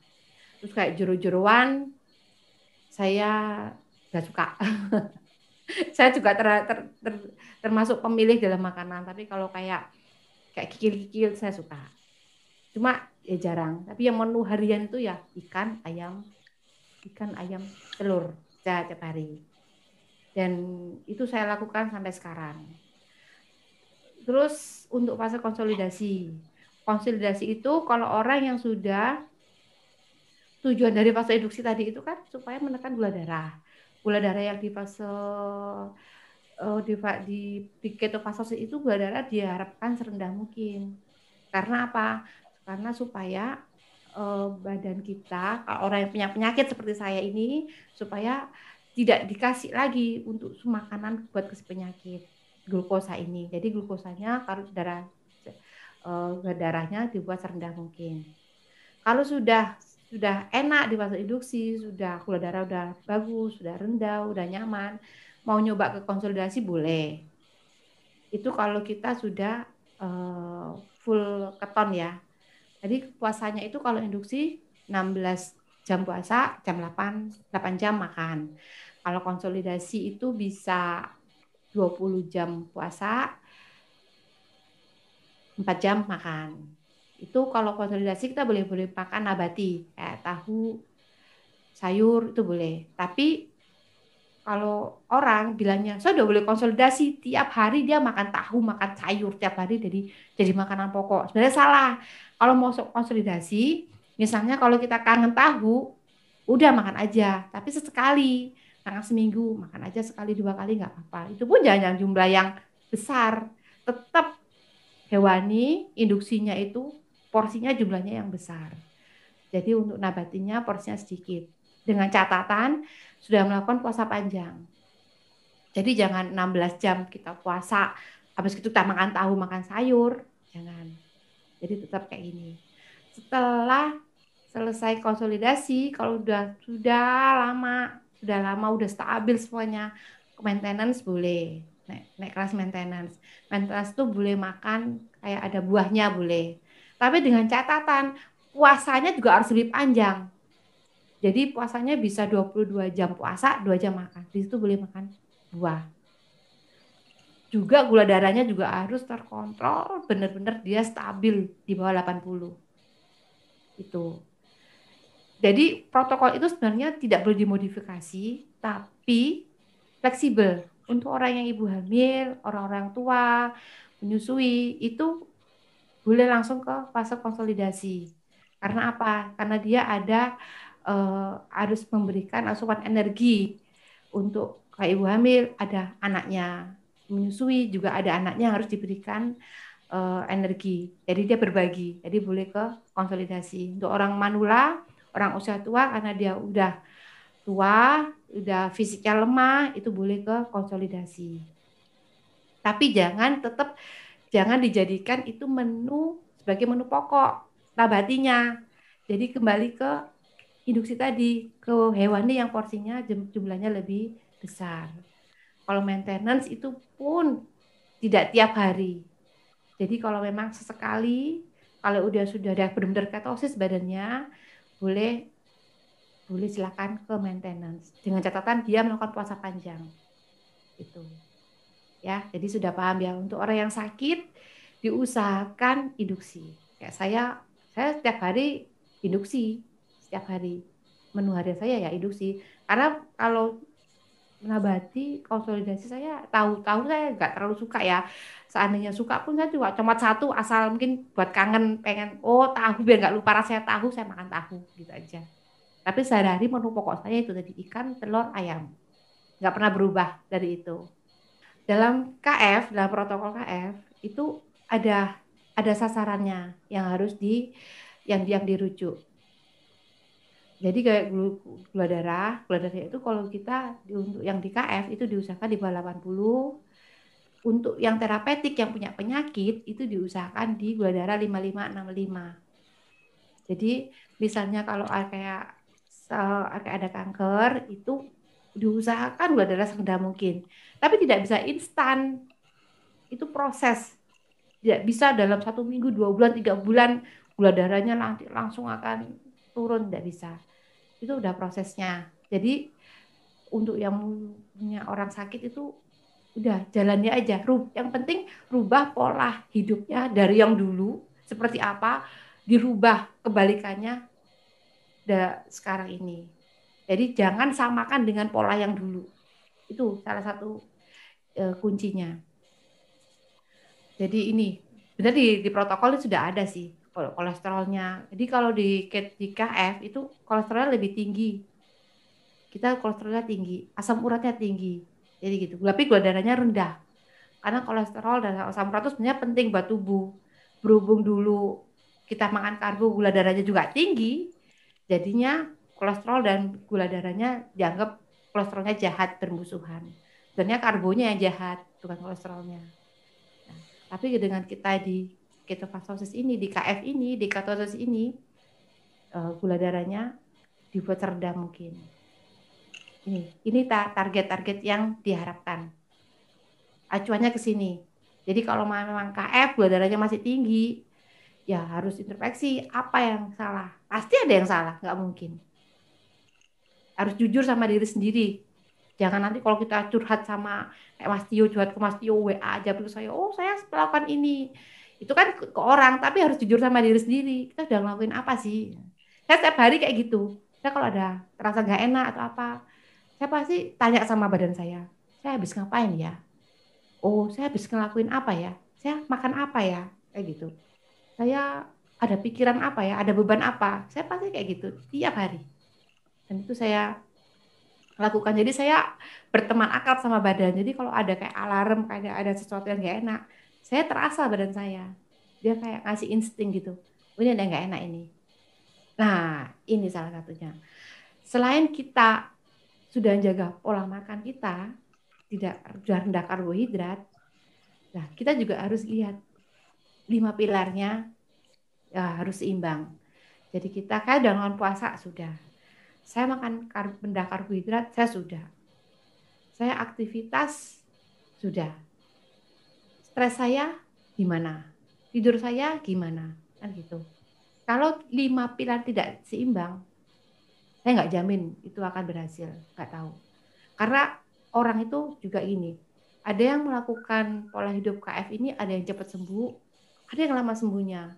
Terus kayak jeru-jeruan saya nggak suka. Saya juga termasuk pemilih dalam makanan, tapi kalau kayak kikil-kikil saya suka. Cuma ya jarang. Tapi yang menu harian itu ya ikan, ayam, telur setiap hari. Dan itu saya lakukan sampai sekarang. Terus untuk fase konsolidasi. Konsolidasi itu kalau orang yang sudah, tujuan dari fase induksi tadi itu kan supaya menekan gula darah. Gula darah yang di fase di ketofastosis itu gula darah diharapkan serendah mungkin. Karena apa? Karena supaya badan kita, kalau orang yang punya penyakit seperti saya ini, supaya tidak dikasih lagi untuk makanan buat penyakit glukosa ini. Jadi glukosanya kalau darah gula darahnya dibuat serendah mungkin. Kalau sudah enak di fase induksi, sudah gula darah udah bagus, sudah rendah, udah nyaman, mau nyoba ke konsolidasi boleh. Itu kalau kita sudah full keton ya. Jadi puasanya itu kalau induksi 16 jam puasa, jam 8 jam makan. Kalau konsolidasi itu bisa 20 jam puasa, 4 jam makan. Itu kalau konsolidasi kita boleh makan nabati, kayak tahu, sayur itu boleh. Tapi kalau orang bilangnya, saya udah boleh konsolidasi, tiap hari dia makan tahu, makan sayur, tiap hari jadi makanan pokok. Sebenarnya salah. Kalau mau konsolidasi, misalnya kalau kita kangen tahu, udah makan aja. Tapi sesekali, kangen seminggu, makan aja sekali, 2 kali nggak apa-apa. Itu pun jangan jumlah yang besar. Tetap hewani, induksinya itu porsinya jumlahnya yang besar. Jadi untuk nabatinya porsinya sedikit. Dengan catatan sudah melakukan puasa panjang. Jadi jangan 16 jam kita puasa, habis itu kita makan tahu, makan sayur, jangan. Jadi tetap kayak gini. Setelah selesai konsolidasi, kalau sudah lama, udah stabil semuanya, maintenance boleh. Naik kelas maintenance. Maintenance tuh boleh makan kayak ada buahnya boleh. Tapi dengan catatan puasanya juga harus lebih panjang. Jadi puasanya bisa 22 jam puasa, 2 jam makan. Di situ boleh makan buah. Juga gula darahnya juga harus terkontrol, benar-benar dia stabil di bawah 80. Itu. Jadi protokol itu sebenarnya tidak boleh dimodifikasi, tapi fleksibel. Untuk orang yang ibu hamil, orang-orang tua, menyusui, itu boleh langsung ke fase konsolidasi. Karena apa? Karena dia ada harus memberikan asupan energi untuk kayak ibu hamil, ada anaknya menyusui, juga ada anaknya yang harus diberikan energi. Jadi dia berbagi. Jadi boleh ke konsolidasi. Untuk orang manula, orang usia tua karena dia udah tua, udah fisiknya lemah, itu boleh ke konsolidasi. Tapi jangan dijadikan itu menu sebagai menu pokok nabatinya. Jadi kembali ke induksi tadi, ke hewani yang porsinya jumlahnya lebih besar. Kalau maintenance itu pun tidak tiap hari. Jadi kalau memang sesekali, kalau sudah ada benar-benar ketosis badannya, boleh silakan ke maintenance. Dengan catatan dia melakukan puasa panjang. Itu. Ya, jadi sudah paham ya. Untuk orang yang sakit diusahakan induksi. Kayak saya setiap hari induksi, setiap hari. Menu harian saya ya induksi. Karena kalau menabati konsolidasi saya tahu saya nggak terlalu suka ya. Seandainya suka pun saya juga cuma satu, asal mungkin buat kangen pengen tahu biar nggak lupa rasanya tahu, saya makan tahu gitu aja. Tapi sehari-hari menu pokok saya itu tadi ikan, telur, ayam. Nggak pernah berubah dari itu. Dalam protokol KF itu ada sasarannya yang harus yang dirujuk. Jadi kayak gula darah itu kalau kita untuk yang di KF itu diusahakan di bawah 80. Untuk yang terapeutik yang punya penyakit itu diusahakan di gula darah 55-65. Jadi misalnya kalau kayak ada kanker itu diusahakan gula darah serendah mungkin. Tapi tidak bisa instan. Itu proses. Tidak bisa dalam 1 minggu, 2 bulan, 3 bulan gula darahnya langsung akan turun, tidak bisa. Itu udah prosesnya. Jadi untuk yang punya orang sakit itu udah jalannya aja. Yang penting rubah pola hidupnya dari yang dulu seperti apa, dirubah kebalikannya sekarang ini. Jadi jangan samakan dengan pola yang dulu. Itu salah satu kuncinya. Jadi ini benar di protokol itu sudah ada sih kolesterolnya. Jadi kalau di KF itu kolesterolnya lebih tinggi. Kita kolesterolnya tinggi, asam uratnya tinggi. Jadi gitu. Tapi gula darahnya rendah. Karena kolesterol dan asam urat itu sebenarnya penting buat tubuh. Berhubung dulu kita makan karbo, gula darahnya juga tinggi. Jadinya kolesterol dan gula darahnya dianggap kolesterolnya jahat, bermusuhan. Sebenarnya karbonya yang jahat, bukan kolesterolnya. Nah, tapi dengan kita di ketofastosis ini, di KF ini, di ketosis ini, gula darahnya dibuat rendah mungkin. Ini target-target yang diharapkan. Acuannya ke sini. Jadi kalau memang KF gula darahnya masih tinggi, ya harus introspeksi apa yang salah. Pasti ada yang salah, nggak mungkin. Harus jujur sama diri sendiri. Jangan nanti kalau kita curhat sama kayak Mas Tio, curhat ke Mas Tio, WA aja terus saya melakukan ini. Itu kan ke orang, tapi harus jujur sama diri sendiri. Kita udah ngelakuin apa sih? Saya setiap hari kayak gitu. Saya kalau ada terasa nggak enak atau apa, saya pasti tanya sama badan saya habis ngapain ya? Oh, saya habis ngelakuin apa ya? Saya makan apa ya? Kayak gitu. Saya ada pikiran apa ya? Ada beban apa? Saya pasti kayak gitu tiap hari. Dan itu saya lakukan. Jadi saya berteman akrab sama badan. Jadi kalau ada kayak alarm, kayak ada sesuatu yang nggak enak, saya terasa badan saya. Dia kayak ngasih insting gitu. Ini ada nggak enak ini. Nah, ini salah satunya. Selain kita sudah jaga pola makan kita, tidak rendah karbohidrat, nah kita juga harus lihat 5 pilarnya ya, harus seimbang. Jadi kita kayak dengan puasa sudah. Saya makan rendah karbohidrat, saya sudah. Saya aktivitas sudah. Stres saya gimana? Tidur saya gimana? Kan gitu. Kalau 5 pilar tidak seimbang, saya nggak jamin itu akan berhasil. Nggak tahu. Karena orang itu juga ini. Ada yang melakukan pola hidup KF ini, ada yang cepat sembuh, ada yang lama sembuhnya.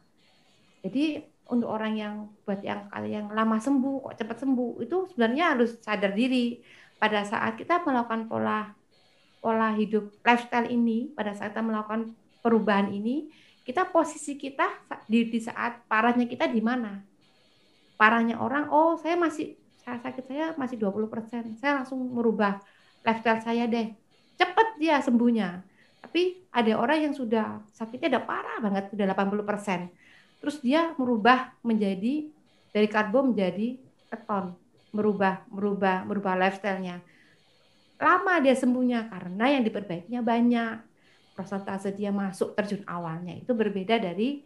Jadi untuk orang yang buat yang lama sembuh kok cepat sembuh itu sebenarnya harus sadar diri pada saat kita melakukan pola hidup lifestyle ini, pada saat kita melakukan perubahan ini, kita posisi kita di saat parahnya kita di mana? Parahnya orang, sakit saya masih 20%, saya langsung merubah lifestyle saya deh. Cepat dia sembuhnya. Tapi ada orang yang sudah sakitnya udah parah banget, udah 80%. Terus dia merubah menjadi dari karbo menjadi keton, merubah lifestyle-nya. Lama dia sembuhnya karena yang diperbaikinya banyak. Persentase dia masuk terjun awalnya itu berbeda dari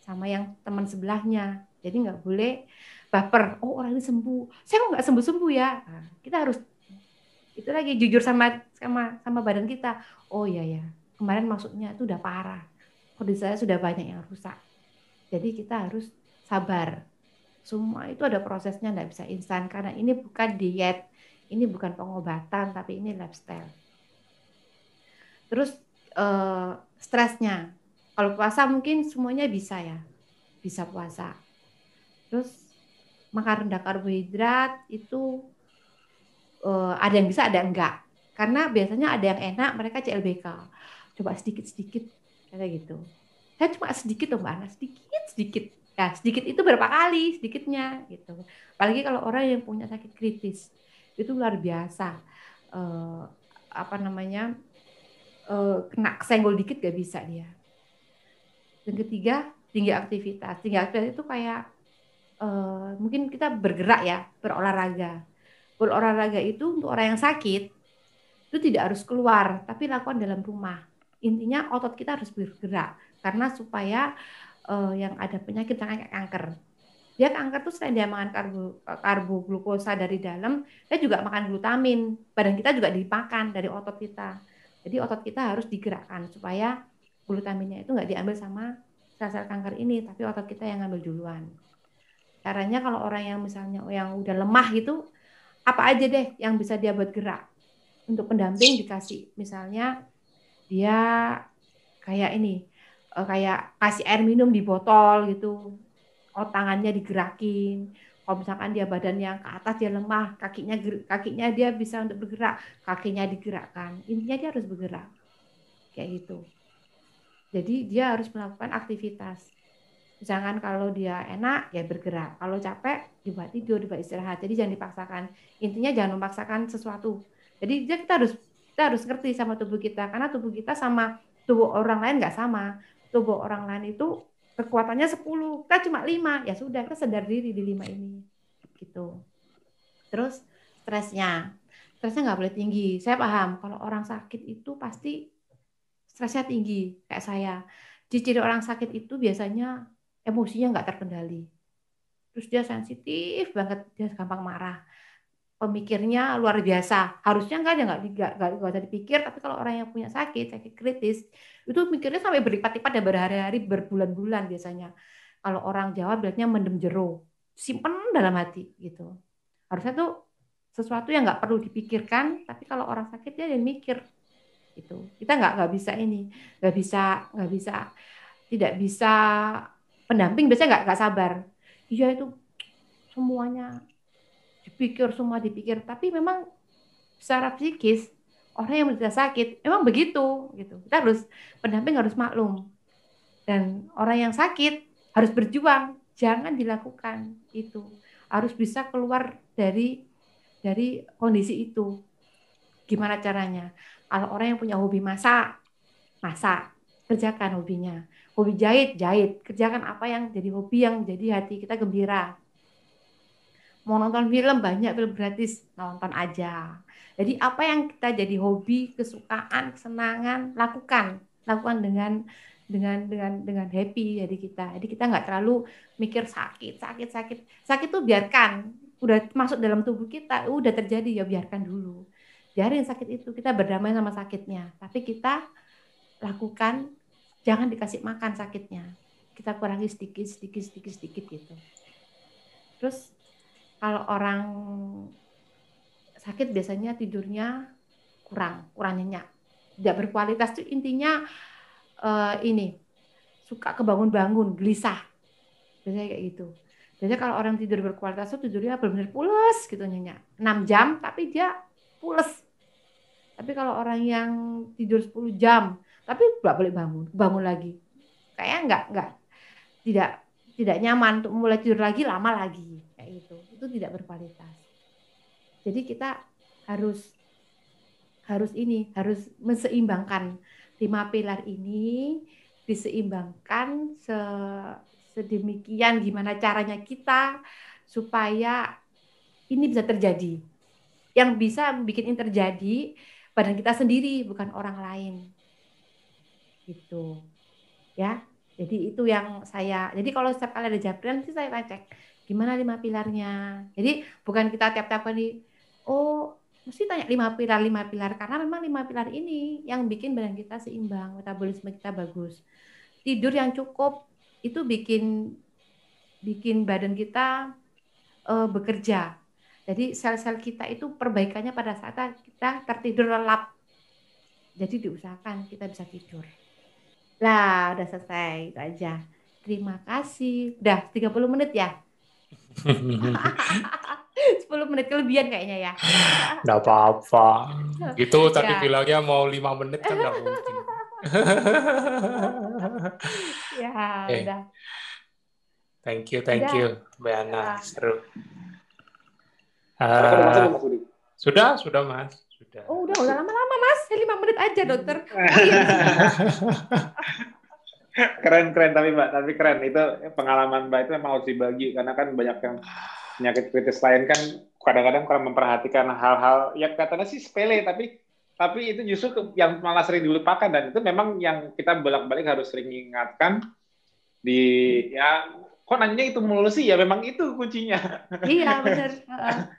sama yang teman sebelahnya. Jadi nggak boleh baper. Oh, orang ini sembuh, saya kok nggak sembuh ya. Nah, kita harus itu lagi jujur sama badan kita. Oh iya ya, kemarin maksudnya itu udah parah. Kondisi saya sudah banyak yang rusak. Jadi kita harus sabar. Semua itu ada prosesnya, nggak bisa instan karena ini bukan diet, ini bukan pengobatan, tapi ini lifestyle. Terus stresnya. Kalau puasa mungkin semuanya bisa ya, bisa puasa. Terus makan rendah karbohidrat itu ada yang bisa, ada yang enggak. Karena biasanya ada yang enak, mereka CLBK. Coba sedikit-sedikit, kayak gitu. Saya cuma sedikit loh Mbak Ana, sedikit. Ya, sedikit itu berapa kali sedikitnya gitu. Apalagi kalau orang yang punya sakit kritis, itu luar biasa. Kena senggol dikit gak bisa dia. Dan ketiga, tinggi aktivitas. Tinggi aktivitas itu kayak mungkin kita bergerak ya, berolahraga. Berolahraga itu untuk orang yang sakit itu tidak harus keluar, tapi lakukan dalam rumah. Intinya otot kita harus bergerak karena supaya yang ada penyakit kayak kanker. Dia kanker tuh selain dia makan karbo glukosa dari dalam, dia juga makan glutamin. Badan kita juga dimakan dari otot kita. Jadi otot kita harus digerakkan supaya glutaminnya itu nggak diambil sama sel-sel kanker ini, tapi otot kita yang ngambil duluan. Caranya kalau orang yang misalnya yang udah lemah gitu, apa aja deh yang bisa dia buat gerak. Untuk pendamping dikasih, misalnya dia kayak ini, kayak kasih air minum di botol gitu, tangannya digerakin. Kalau misalkan dia badan yang ke atas dia lemah, kakinya dia bisa untuk bergerak, kakinya digerakkan. Intinya dia harus bergerak, kayak gitu. Jadi dia harus melakukan aktivitas. Misalkan kalau dia enak ya bergerak, kalau capek dibuat tidur, dibuat istirahat. Jadi jangan dipaksakan. Intinya jangan memaksakan sesuatu. Jadi kita harus ngerti sama tubuh kita, karena tubuh kita sama tubuh orang lain nggak sama. Tubuh orang lain itu kekuatannya 10, kita cuma 5. Ya sudah, kita sadar diri di 5 ini. Gitu. Terus stresnya nggak boleh tinggi. Saya paham kalau orang sakit itu pasti stresnya tinggi kayak saya. Ciri-ciri orang sakit itu biasanya emosinya nggak terkendali. Terus dia sensitif banget, dia gampang marah. Pemikirnya luar biasa. Harusnya enggak, dia nggak usah dipikir, tapi kalau orang yang punya sakit kritis, itu mikirnya sampai berlipat-lipat dan berhari-hari, berbulan-bulan biasanya. Kalau orang Jawa bilangnya mendem jero, simpen dalam hati gitu. Harusnya tuh sesuatu yang nggak perlu dipikirkan, tapi kalau orang sakit dia yang mikir gitu. Kita nggak bisa ini, nggak bisa, tidak bisa pendamping biasanya nggak sabar. Iya itu semuanya semua dipikir, tapi memang secara psikis orang yang menderita sakit memang begitu gitu. Kita harus pendamping harus maklum, dan orang yang sakit harus berjuang, jangan dilakukan itu. Harus bisa keluar dari kondisi itu. Gimana caranya? Kalau orang yang punya hobi masak, kerjakan hobinya. Hobi jahit, kerjakan apa yang jadi hobi, yang jadi hati kita gembira. Mau nonton film, banyak film gratis, nonton aja. Jadi apa yang kita jadi hobi, kesukaan, kesenangan, lakukan dengan happy. Jadi kita nggak terlalu mikir sakit tuh biarkan, udah masuk dalam tubuh kita, udah terjadi, ya biarkan dulu, biarin sakit itu, kita berdamai sama sakitnya, tapi kita lakukan, jangan dikasih makan sakitnya, kita kurangi sedikit gitu. Terus kalau orang sakit biasanya tidurnya kurang nyenyak, tidak berkualitas, tuh intinya ini suka kebangun-bangun, gelisah, biasanya kayak gitu. Biasanya kalau orang tidur berkualitas tuh tidurnya benar-benar pules gitu, nyenyak 6 jam tapi dia pules. Tapi kalau orang yang tidur 10 jam tapi nggak boleh bangun lagi, kayaknya tidak nyaman untuk mulai tidur lagi, lama lagi kayak gitu, itu tidak berkualitas. Jadi kita harus menseimbangkan 5 pilar ini, diseimbangkan sedemikian gimana caranya kita supaya ini bisa terjadi. Yang bisa bikin ini terjadi badan kita sendiri, bukan orang lain. Gitu. Ya. Jadi itu yang jadi kalau setiap kali ada japrian sih saya cek gimana 5 pilarnya. Jadi bukan kita tiap-tiap kali mesti tanya 5 pilar, karena memang 5 pilar ini yang bikin badan kita seimbang, metabolisme kita bagus. Tidur yang cukup itu bikin badan kita bekerja. Jadi sel-sel kita itu perbaikannya pada saat kita tertidur lelap. Jadi diusahakan kita bisa tidur. Lah, udah selesai, itu aja. Terima kasih. Udah 30 menit ya? 10 menit kelebihan kayaknya ya. Nggak apa-apa. Gitu tadi bilangnya mau 5 menit kan nggak mungkin. Ya, udah. Thank you, Mbak Ana. Seru. Sudah, Mas. Sudah. Oh, udah lama-lama, Mas. 5 menit aja, dokter. Keren tapi Mbak, keren. Itu pengalaman Mbak itu memang harus dibagi, karena kan banyak yang penyakit kritis lain kan kadang-kadang kurang memperhatikan hal-hal yang katanya sih sepele, tapi itu justru yang malah sering dilupakan, dan itu memang yang kita bolak-balik harus sering ingatkan kok nanya itu mulu sih, ya memang itu kuncinya. Iya, benar.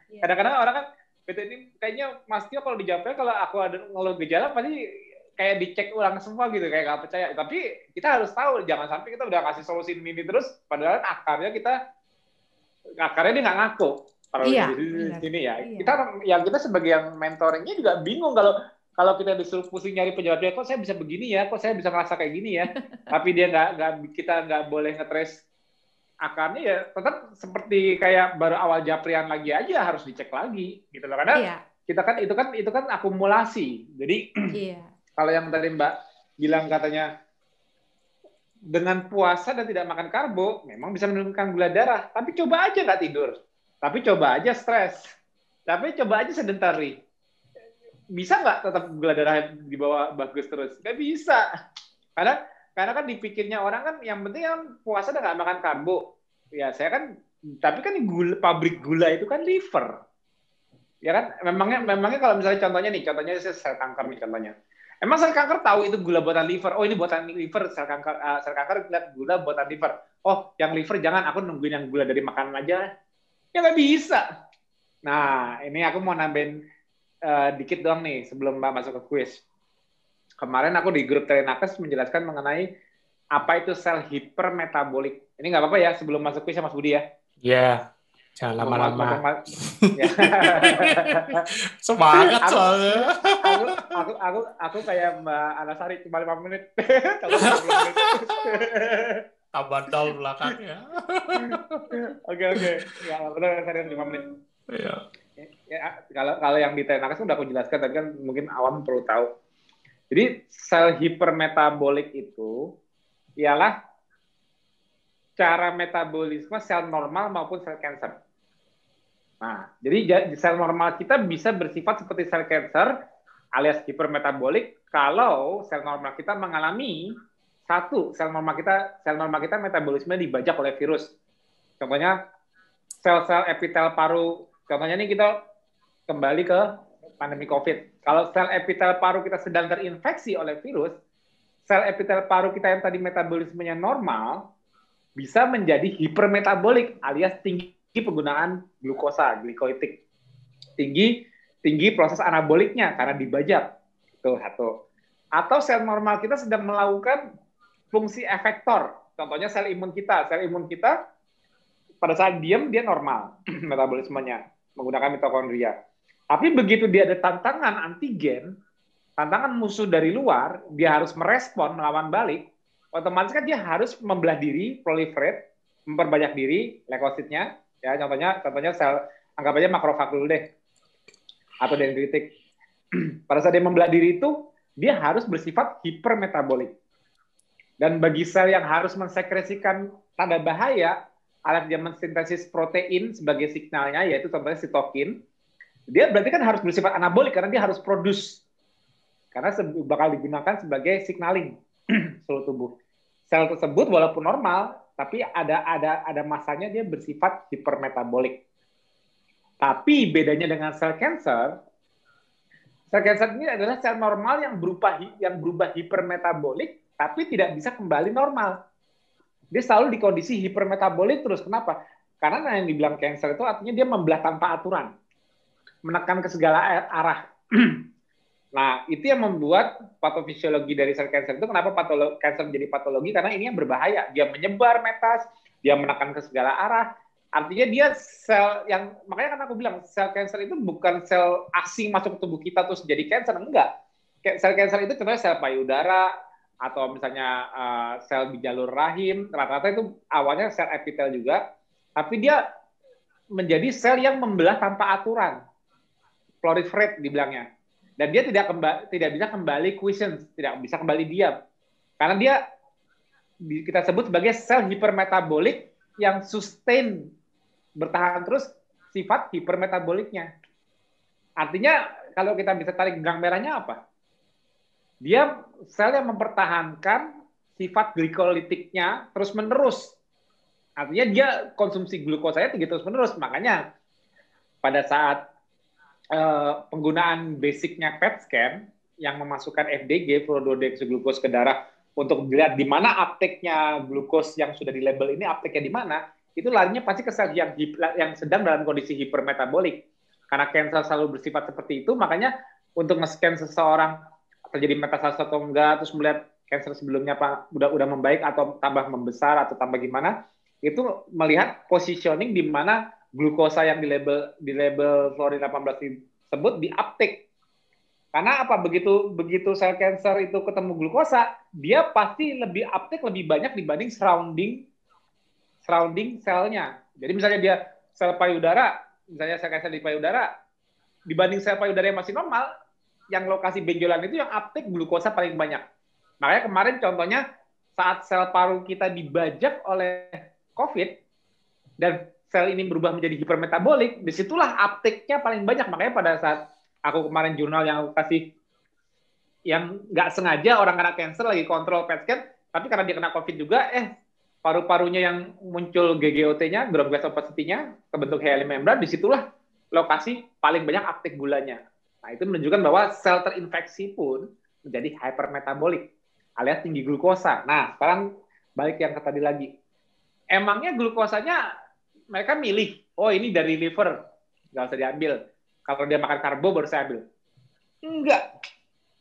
Kadang-kadang orang kan ini kayaknya Mas Tio kalau dijawabnya, kalau aku ada ngeluh gejala pasti kayak dicek ulang semua gitu, kayak nggak percaya. Tapi kita harus tahu, jangan sampai kita udah kasih solusi ini terus, padahal akarnya dia nggak ngaku. Kalau di sini ya, kita sebagai yang mentoringnya juga bingung kalau kita disuruh pusing nyari penyebabnya, kok saya bisa begini ya, kok saya bisa ngerasa kayak gini ya, tapi dia kita nggak boleh ngetrace akarnya, ya tetap seperti kayak baru awal japrian lagi aja, harus dicek lagi gitu loh, karena kita kan itu kan akumulasi. Jadi kalau yang tadi Mbak bilang katanya dengan puasa dan tidak makan karbo memang bisa menurunkan gula darah, tapi coba aja nggak tidur, tapi coba aja stres, tapi coba aja sedentary, bisa nggak tetap gula darah di bawah bagus terus? Nggak bisa, karena kan dipikirnya orang kan yang penting kan puasa dan nggak makan karbo. Ya saya kan, tapi kan pabrik gula itu kan liver. Ya kan, memangnya kalau misalnya contohnya sel kanker nih contohnya. Emang sel kanker tahu itu gula buatan liver. Oh, ini buatan liver. Sel kanker lihat gula buatan liver. Oh, yang liver jangan. Aku nungguin yang gula dari makanan aja. Ya nggak bisa. Nah, ini aku mau nambahin dikit doang nih sebelum Mbak masuk ke kuis. Kemarin aku di grup Telenakes menjelaskan mengenai apa itu sel hipermetabolik. Ini nggak apa-apa ya sebelum masuk kuis ya Mas Budi ya. Ya, jangan lama-lama. Ya. Semangat soalnya. Aku kayak Mbak Anasari cuma 5 menit. Tambah dol belakangnya. Oke. Ya, benar saya 5 menit. Iya. Ya, kalau yang di Telenakes udah aku jelaskan, tapi kan mungkin awam perlu tahu. Jadi sel hipermetabolik itu ialah cara metabolisme sel normal maupun sel kanker. Nah, jadi sel normal kita bisa bersifat seperti sel kanker alias hipermetabolik kalau sel normal kita mengalami sel normal kita metabolisme dibajak oleh virus. Contohnya sel-sel epitel paru. Contohnya ini kita kembali ke pandemi COVID. Kalau sel epitel paru kita sedang terinfeksi oleh virus, sel epitel paru kita yang tadi metabolismenya normal bisa menjadi hipermetabolik alias tinggi penggunaan glukosa, glikolitik. Tinggi proses anaboliknya karena dibajak. Itu satu. Atau sel normal kita sedang melakukan fungsi efektor. Contohnya sel imun kita. Sel imun kita pada saat diam dia normal metabolismenya menggunakan mitokondria. Tapi begitu dia ada tantangan antigen, tantangan musuh dari luar, dia harus merespon, melawan balik, otomatis kan dia harus membelah diri, proliferate, memperbanyak diri, leukositnya, ya contohnya sel, anggap aja makrofag dulu deh, atau dendritik. Pada saat dia membelah diri itu, dia harus bersifat hipermetabolik. Dan bagi sel yang harus mensekresikan tanda bahaya, alat dia mensintesis protein sebagai signalnya, yaitu contohnya sitokin, dia berarti kan harus bersifat anabolik karena dia harus produce. Karena bakal digunakan sebagai signaling seluruh tubuh. Sel tersebut walaupun normal, tapi ada masanya dia bersifat hipermetabolik. Tapi bedanya dengan sel kanker ini adalah sel normal yang berubah hipermetabolik, tapi tidak bisa kembali normal. Dia selalu di kondisi hipermetabolik terus. Kenapa? Karena yang dibilang kanker itu artinya dia membelah tanpa aturan. Menekan ke segala arah. Nah, itu yang membuat patofisiologi dari sel kanker itu kenapa kanker menjadi patologi, karena ini yang berbahaya. Dia menyebar metas, dia menekan ke segala arah. Artinya dia sel yang, makanya kan aku bilang, sel kanker itu bukan sel asing masuk ke tubuh kita terus jadi kanker, enggak. Sel kanker itu contohnya sel payudara, atau misalnya sel di jalur rahim, rata-rata itu awalnya sel epitel juga, tapi dia menjadi sel yang membelah tanpa aturan. Proliferate dibilangnya. Dan dia tidak bisa kembali quiescence, tidak bisa kembali diam. Karena dia kita sebut sebagai sel hipermetabolik yang sustain, bertahan terus sifat hipermetaboliknya. Artinya kalau kita bisa tarik benang merahnya apa? Dia sel yang mempertahankan sifat glikolitiknya terus-menerus. Artinya dia konsumsi glukosanya tinggi terus-menerus. Makanya pada saat penggunaan basicnya PET scan yang memasukkan FDG, fluorodeoksyglucose ke darah untuk dilihat di mana uptake-nya glukos yang sudah di label ini uptake-nya di mana, itu larinya pasti ke sel yang sedang dalam kondisi hipermetabolik. Karena kanker selalu bersifat seperti itu, makanya untuk nge-scan seseorang terjadi metastase atau enggak, terus melihat kanker sebelumnya udah membaik atau tambah membesar atau tambah gimana, itu melihat positioning di mana glukosa yang di label fluorine 18 tersebut di uptake. Karena apa? Begitu sel kanker itu ketemu glukosa, dia pasti lebih uptake lebih banyak dibanding surrounding selnya. Jadi misalnya dia sel payudara, misalnya sel kanker di payudara, dibanding sel payudara yang masih normal, yang lokasi benjolan itu yang uptake glukosa paling banyak. Makanya kemarin contohnya saat sel paru kita dibajak oleh COVID dan sel ini berubah menjadi hipermetabolik, disitulah uptake-nya paling banyak. Makanya pada saat aku kemarin jurnal yang aku kasih, yang nggak sengaja orang kena kanker lagi kontrol PET scan, tapi karena dia kena COVID juga, paru-parunya yang muncul GGOT-nya, ground glass opacity-nya, kebentuk Halley membran, disitulah lokasi paling banyak uptake gulanya. Nah, itu menunjukkan bahwa sel terinfeksi pun menjadi hypermetabolik alias tinggi glukosa. Nah, sekarang balik yang ke tadi lagi. Emangnya glukosanya mereka milih, oh ini dari liver, nggak usah diambil. Kalau dia makan karbo baru saya ambil. Enggak.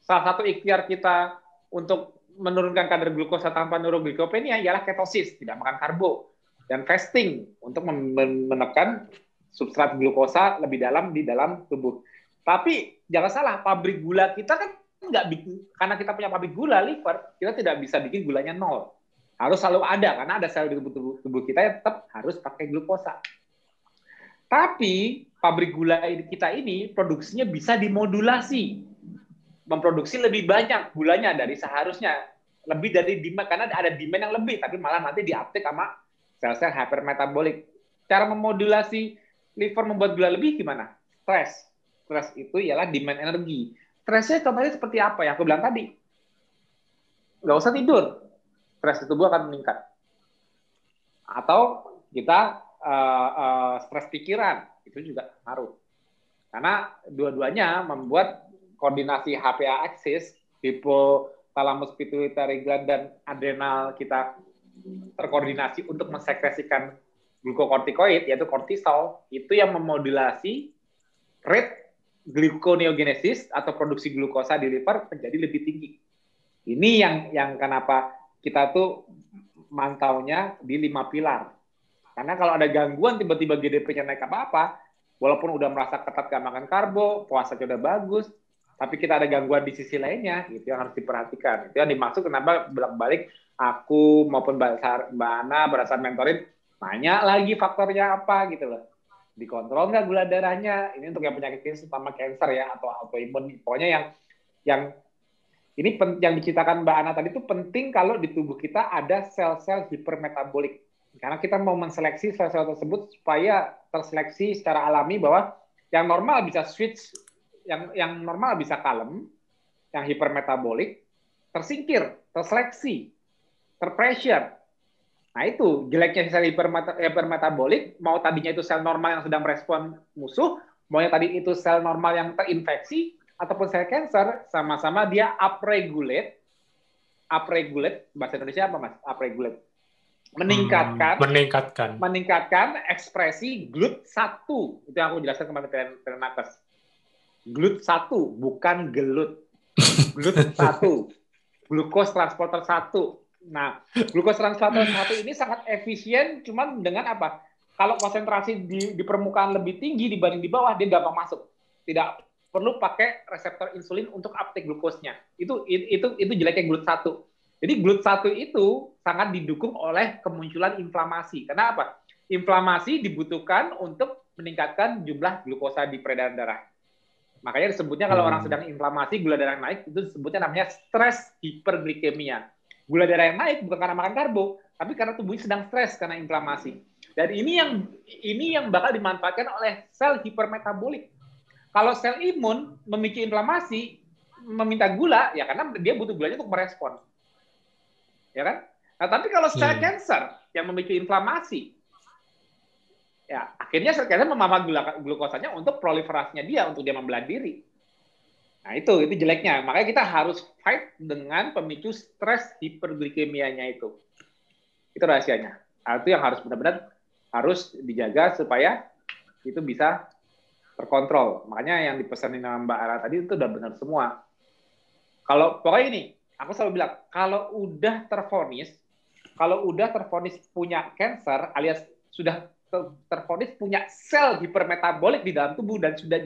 Salah satu ikhtiar kita untuk menurunkan kadar glukosa tanpa neuroglikopenia ialah ketosis, tidak makan karbo. Dan fasting untuk menekan substrat glukosa lebih dalam di dalam tubuh. Tapi jangan salah, pabrik gula kita kan nggak bikin, karena kita punya pabrik gula liver, kita tidak bisa bikin gulanya nol. Harus selalu ada, karena ada sel di tubuh kita yang tetap harus pakai glukosa. Tapi pabrik gula kita ini produksinya bisa dimodulasi, memproduksi lebih banyak gulanya dari seharusnya, lebih dari demand, karena ada demand yang lebih, tapi malah nanti di-uptake sama sel-sel hypermetabolik. Cara memodulasi liver membuat gula lebih gimana? Stres. Stres itu ialah demand energi. Stresnya contohnya seperti apa ya? Aku bilang tadi, nggak usah tidur, stres di tubuh akan meningkat. Atau kita stres pikiran, itu juga ngaruh. Karena dua-duanya membuat koordinasi HPA axis, hypothalamus pituitary gland dan adrenal kita terkoordinasi untuk mensekresikan glukokortikoid, yaitu kortisol, itu yang memodulasi rate gluconeogenesis atau produksi glukosa di liver menjadi lebih tinggi. Ini yang kenapa kita tuh mantaunya di 5 pilar. Karena kalau ada gangguan tiba-tiba GDP-nya naik apa-apa, walaupun udah merasa ketat gak makan karbo, puasanya udah bagus, tapi kita ada gangguan di sisi lainnya, itu yang harus diperhatikan. Itu yang dimaksud kenapa bolak-balik aku maupun Mbak Ana berasa mentorin, nanya lagi faktornya apa gitu loh. Dikontrol nggak gula darahnya? Ini untuk yang penyakit klinis, utama cancer ya, atau autoimun. Pokoknya yang ini yang diceritakan Mbak Ana tadi itu penting kalau di tubuh kita ada sel-sel hipermetabolik. Karena kita mau menseleksi sel-sel tersebut supaya terseleksi secara alami bahwa yang normal bisa switch, yang normal bisa kalem, yang hipermetabolik tersingkir, terseleksi, terpressure. Nah itu jeleknya sel hipermetabolik, mau tadinya itu sel normal yang sedang merespon musuh, mau yang tadi itu sel normal yang terinfeksi, ataupun sel cancer, sama-sama dia upregulate, bahasa Indonesia apa Mas? Upregulate. Meningkatkan ekspresi GLUT1. Itu yang aku jelaskan kemarin ke nakes. GLUT1, bukan gelut. GLUT1, glucose transporter 1. Nah, glucose transporter 1 ini sangat efisien, cuman dengan apa? Kalau konsentrasi di permukaan lebih tinggi dibanding di bawah, dia gampang masuk. Tidak perlu pakai reseptor insulin untuk uptake glukosnya. Itu jeleknya GLUT1. Jadi GLUT1 itu sangat didukung oleh kemunculan inflamasi. Kenapa? Inflamasi dibutuhkan untuk meningkatkan jumlah glukosa di peredaran darah. Makanya disebutnya kalau orang sedang inflamasi, gula darah naik, itu disebutnya namanya stres hiperglikemia. Gula darah yang naik bukan karena makan karbo, tapi karena tubuhnya sedang stres karena inflamasi. Dan ini yang bakal dimanfaatkan oleh sel hipermetabolik. Kalau sel imun memicu inflamasi, meminta gula, ya karena dia butuh gulanya untuk merespon. Ya kan? Nah, tapi kalau sel cancer yang memicu inflamasi, ya akhirnya sel cancer memakai glukosanya untuk proliferasinya dia, untuk dia membelah diri. Nah, itu jeleknya. Makanya kita harus fight dengan pemicu stres hiperglikemianya itu. Itu rahasianya. Nah, itu yang harus benar-benar harus dijaga supaya itu bisa terkontrol. Makanya yang dipesanin sama Mbak Ara tadi itu udah benar semua. Kalau pokoknya ini, aku selalu bilang, kalau udah tervonis punya cancer alias sudah tervonis punya sel hipermetabolik di dalam tubuh dan sudah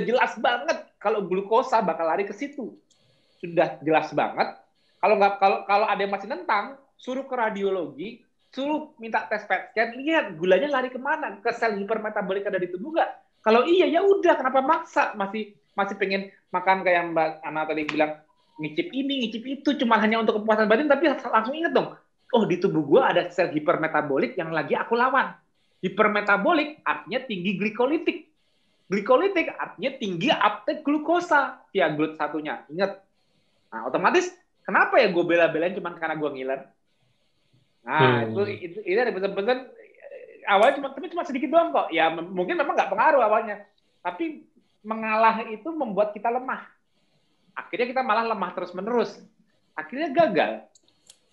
jelas banget kalau glukosa bakal lari ke situ. Sudah jelas banget. Kalau ada yang masih nentang, suruh ke radiologi, suruh minta tes PET scan, lihat gulanya lari kemana? Ke sel hipermetabolik ada di tubuh nggak? Kalau iya ya udah, kenapa maksa? Masih pengen makan kayak Mbak Ana tadi bilang, ngicip ini, ngicip itu, cuma hanya untuk kepuasan batin, tapi langsung inget dong, oh di tubuh gua ada sel hipermetabolik yang lagi aku lawan. Hipermetabolik artinya tinggi glikolitik. Glikolitik artinya tinggi uptake glukosa via GLUT1-nya. Ingat. Nah, otomatis kenapa ya gue bela-belain cuma karena gue ngiler? Nah, itu ada pesan-pesan awalnya cuma sedikit doang kok. Ya mungkin memang nggak pengaruh awalnya. Tapi mengalah itu membuat kita lemah. akhirnya kita malah lemah terus-menerus. Akhirnya gagal.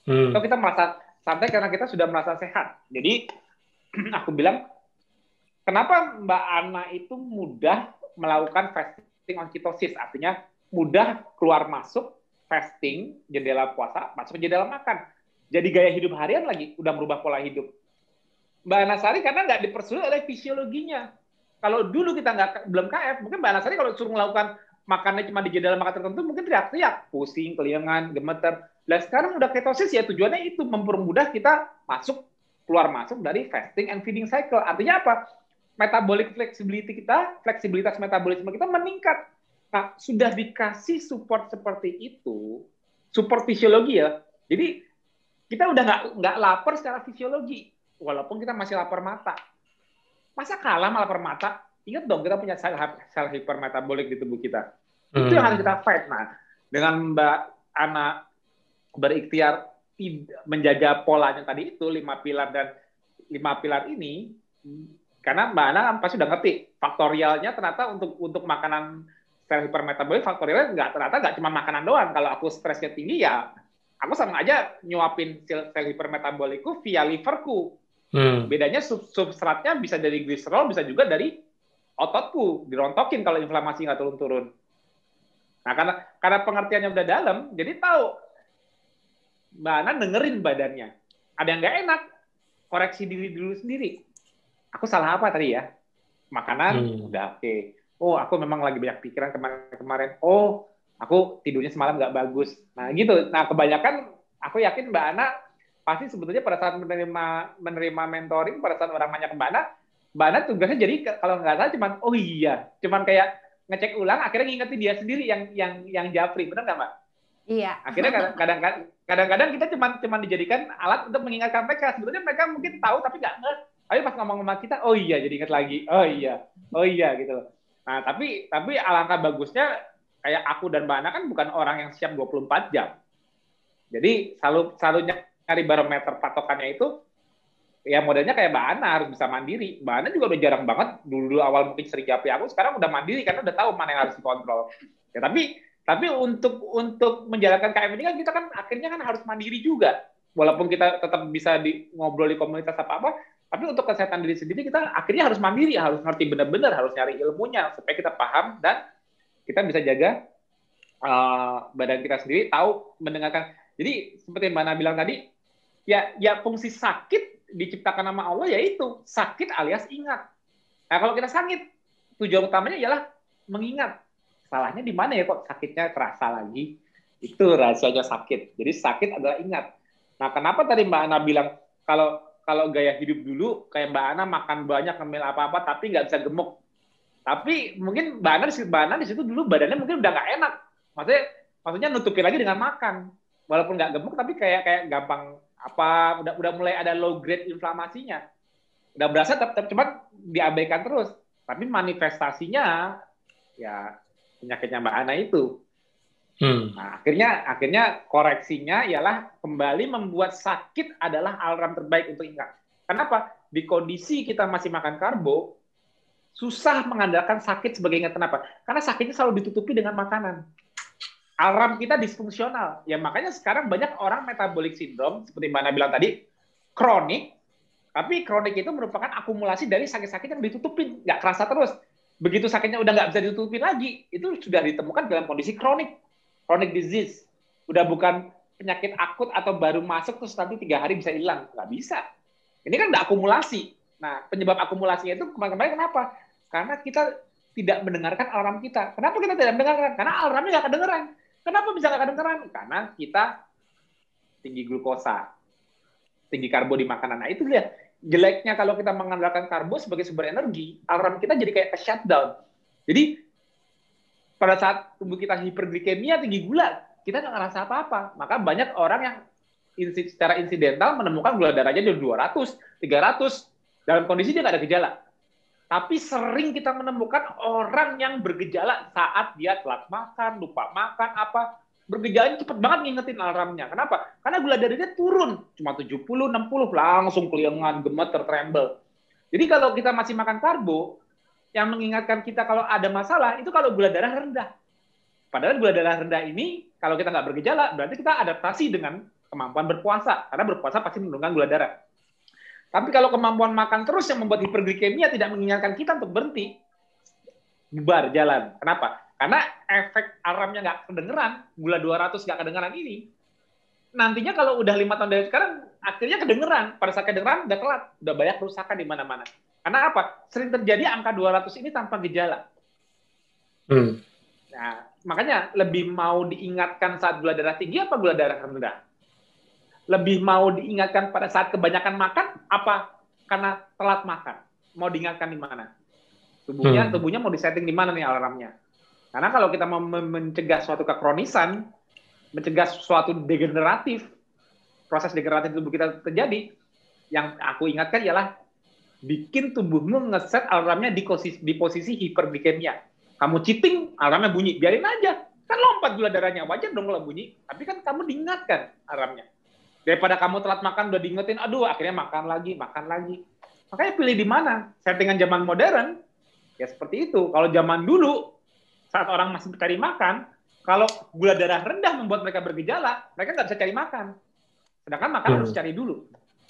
Atau kita merasa santai karena kita sudah merasa sehat. Jadi aku bilang, kenapa Mbak Ana itu mudah melakukan fasting on ketosis? Artinya mudah keluar masuk fasting, jendela puasa, masuk jendela makan. Jadi gaya hidup harian lagi, udah merubah pola hidup. Mbak Anasari karena nggak dipersulit oleh fisiologinya. Kalau dulu kita belum KF, mungkin Mbak Anasari kalau suruh melakukan makannya cuma di jendela makan tertentu, mungkin teriak-teriak, pusing, keliengan, gemeter. Dan sekarang udah ketosis ya tujuannya itu mempermudah kita keluar masuk dari fasting and feeding cycle. Artinya apa? Metabolic flexibility kita, fleksibilitas metabolisme kita meningkat. Nah, sudah dikasih support seperti itu, support fisiologi ya. Jadi kita udah nggak lapar secara fisiologi, walaupun kita masih lapar mata. Masa kalah sama lapar mata? Ingat dong, kita punya sel hipermetabolik di tubuh kita. Itu yang harus kita fight. Nah, dengan Mbak Ana berikhtiar menjaga polanya tadi itu 5 pilar dan 5 pilar ini, karena Mbak Ana pasti udah ngerti faktorialnya ternyata untuk makanan sel hipermetabolik faktorialnya ternyata nggak cuma makanan doang. Kalau aku stresnya tinggi ya aku sama aja nyuapin sel hipermetabolikku via liverku. Bedanya substratnya bisa dari gliserol, bisa juga dari ototku, dirontokin kalau inflamasi nggak turun-turun. Nah, karena pengertiannya udah dalam, jadi tahu Mbak Ana dengerin badannya. Ada yang nggak enak, koreksi diri dulu sendiri. Aku salah apa tadi ya? Makanan, udah oke. Oh, aku memang lagi banyak pikiran kemarin. Oh, aku tidurnya semalam nggak bagus. Nah, gitu. Nah, kebanyakan aku yakin Mbak Ana pasti sebetulnya pada saat menerima mentoring, pada saat orang nanya ke Mbak Ana tugasnya jadi kalau nggak salah cuman kayak ngecek ulang, akhirnya ngingetin dia sendiri yang japri, benar nggak Mbak? Iya. Akhirnya kadang-kadang kita cuma dijadikan alat untuk mengingatkan mereka. Sebetulnya mereka mungkin tahu tapi nggak ngeh. Tapi pas ngomong sama kita, oh iya jadi ingat lagi. Oh iya gitu. Nah tapi alangkah bagusnya kayak aku dan Mbak Ana kan bukan orang yang siap 24 jam. Jadi selalu nyari barometer patokannya itu. Ya modelnya kayak Mbak Ana harus bisa mandiri. Mbak Ana juga udah jarang banget dulu awal mungkin sering japri aku, sekarang udah mandiri karena udah tahu mana yang harus dikontrol. Ya tapi untuk menjalankan KM ini kan kita kan akhirnya kan harus mandiri juga. Walaupun kita tetap bisa ngobrol di komunitas apa-apa, tapi untuk kesehatan diri sendiri kita akhirnya harus mandiri, harus ngerti benar-benar, harus nyari ilmunya supaya kita paham dan kita bisa jaga badan kita sendiri, tahu mendengarkan. Jadi seperti Mbak Ana bilang tadi, ya fungsi sakit diciptakan nama Allah yaitu sakit alias ingat. Nah kalau kita sakit, tujuan utamanya ialah mengingat. Salahnya di mana ya kok sakitnya terasa lagi? Itu rahasianya sakit. Jadi sakit adalah ingat. Nah kenapa tadi Mbak Ana bilang kalau gaya hidup dulu kayak Mbak Ana makan banyak ngemil apa-apa tapi nggak bisa gemuk. Tapi mungkin Mbak Ana di situ dulu badannya mungkin udah nggak enak. Maksudnya nutupin lagi dengan makan. Walaupun nggak gemuk tapi kayak gampang udah mulai ada low grade inflamasinya, udah berasa cuma diabaikan terus, tapi manifestasinya ya penyakitnya Mbak Ana itu. Nah, akhirnya koreksinya ialah kembali membuat sakit adalah alarm terbaik untuk ingat. Kenapa? Di kondisi kita masih makan karbo, susah mengandalkan sakit sebagai ingat. Kenapa? Karena sakitnya selalu ditutupi dengan makanan. Alarm kita disfungsional. Ya makanya sekarang banyak orang metabolic syndrome, seperti Mbak Ana bilang tadi, kronik, tapi kronik itu merupakan akumulasi dari sakit-sakit yang ditutupin, nggak kerasa terus. Begitu sakitnya udah nggak bisa ditutupin lagi, itu sudah ditemukan dalam kondisi chronic disease. Udah bukan penyakit akut atau baru masuk terus nanti 3 hari bisa hilang. Nggak bisa. Ini kan udah akumulasi. Nah, penyebab akumulasinya itu kemarin kenapa? Karena kita tidak mendengarkan alarm kita. Kenapa kita tidak mendengarkan? Karena alarmnya nggak kedengeran. Kenapa bisa nggak kedengeran? Karena kita tinggi glukosa, tinggi karbo di makanan. Nah itu lihat, jeleknya kalau kita mengandalkan karbo sebagai sumber energi, alarm kita jadi kayak shutdown. Jadi pada saat tubuh kita hiperglikemia, tinggi gula, kita nggak ngerasa apa-apa. Maka banyak orang yang secara insidental menemukan gula darahnya di 200, 300, dalam kondisi dia nggak ada gejala. Tapi sering kita menemukan orang yang bergejala saat dia telat makan, lupa makan, bergejalanya cepat banget ngingetin alarmnya. Kenapa? Karena gula darahnya turun, cuma 70, 60, langsung keliengan, gemeter, tremble. Jadi kalau kita masih makan karbo, yang mengingatkan kita kalau ada masalah, itu kalau gula darah rendah. Padahal gula darah rendah ini, kalau kita nggak bergejala, berarti kita adaptasi dengan kemampuan berpuasa. Karena berpuasa pasti menurunkan gula darah. Tapi kalau kemampuan makan terus yang membuat hiperglikemia tidak mengingatkan kita untuk berhenti, bubar jalan. Kenapa? Karena efek alarmnya nggak kedengeran, gula 200 nggak kedengeran ini. Nantinya kalau udah 5 tahun dari sekarang, akhirnya kedengeran. Pada saat kedengeran, udah telat. Udah banyak kerusakan di mana-mana. Karena apa? Sering terjadi angka 200 ini tanpa gejala. Nah, makanya lebih mau diingatkan saat gula darah tinggi apa gula darah rendah? Lebih mau diingatkan pada saat kebanyakan makan apa karena telat makan? Mau diingatkan di mana? Tubuhnya mau disetting di mana nih alarmnya? Karena kalau kita mau mencegah suatu kekronisan, mencegah suatu degeneratif, proses degeneratif tubuh kita terjadi, yang aku ingatkan ialah bikin tubuhmu ngeset alarmnya di posisi hiperglikemia. Kamu cheating, alarmnya bunyi, biarin aja. Kan lompat gula darahnya, wajar dong kalau bunyi. Tapi kan kamu diingatkan alarmnya. Daripada kamu telat makan, udah diingetin, aduh akhirnya makan lagi. Makanya pilih di mana? Settingan zaman modern, ya seperti itu. Kalau zaman dulu, saat orang masih cari makan, kalau gula darah rendah membuat mereka bergejala, mereka nggak bisa cari makan. Sedangkan makan harus cari dulu.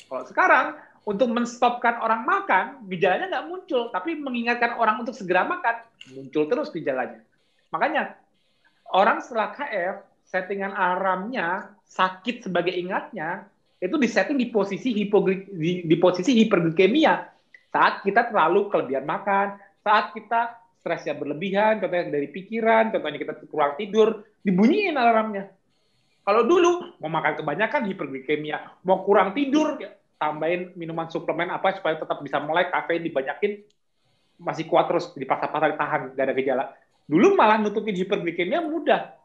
Kalau sekarang, untuk menstopkan orang makan, gejalanya nggak muncul, tapi mengingatkan orang untuk segera makan, muncul terus gejalanya. Makanya, orang setelah KF, settingan alarmnya, sakit sebagai ingatnya, itu disetting di posisi hiperglikemia. Saat kita terlalu kelebihan makan, saat kita stresnya berlebihan, contohnya dari pikiran, contohnya kita kurang tidur, dibunyiin alarmnya. Kalau dulu, mau makan kebanyakan hiperglikemia, mau kurang tidur, tambahin minuman suplemen apa supaya tetap bisa melek, kafein dibanyakin, masih kuat terus, dipaksa-paksa tahan, gak ada gejala. Dulu malah nutupin hiperglikemia mudah.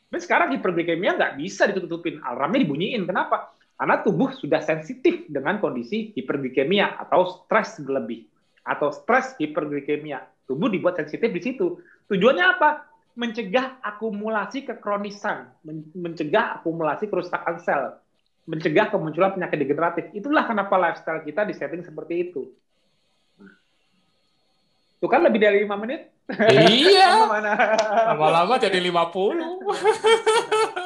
Tapi sekarang hiperglikemia nggak bisa ditutupin, alarmnya dibunyiin. Kenapa? Karena tubuh sudah sensitif dengan kondisi hiperglikemia atau stres berlebih atau stres hiperglikemia. Tubuh dibuat sensitif di situ. Tujuannya apa? Mencegah akumulasi kekronisan, mencegah akumulasi kerusakan sel, mencegah kemunculan penyakit degeneratif. Itulah kenapa lifestyle kita disetting seperti itu. Itu kan lebih dari 5 menit. Iya. Lama-lama jadi 50.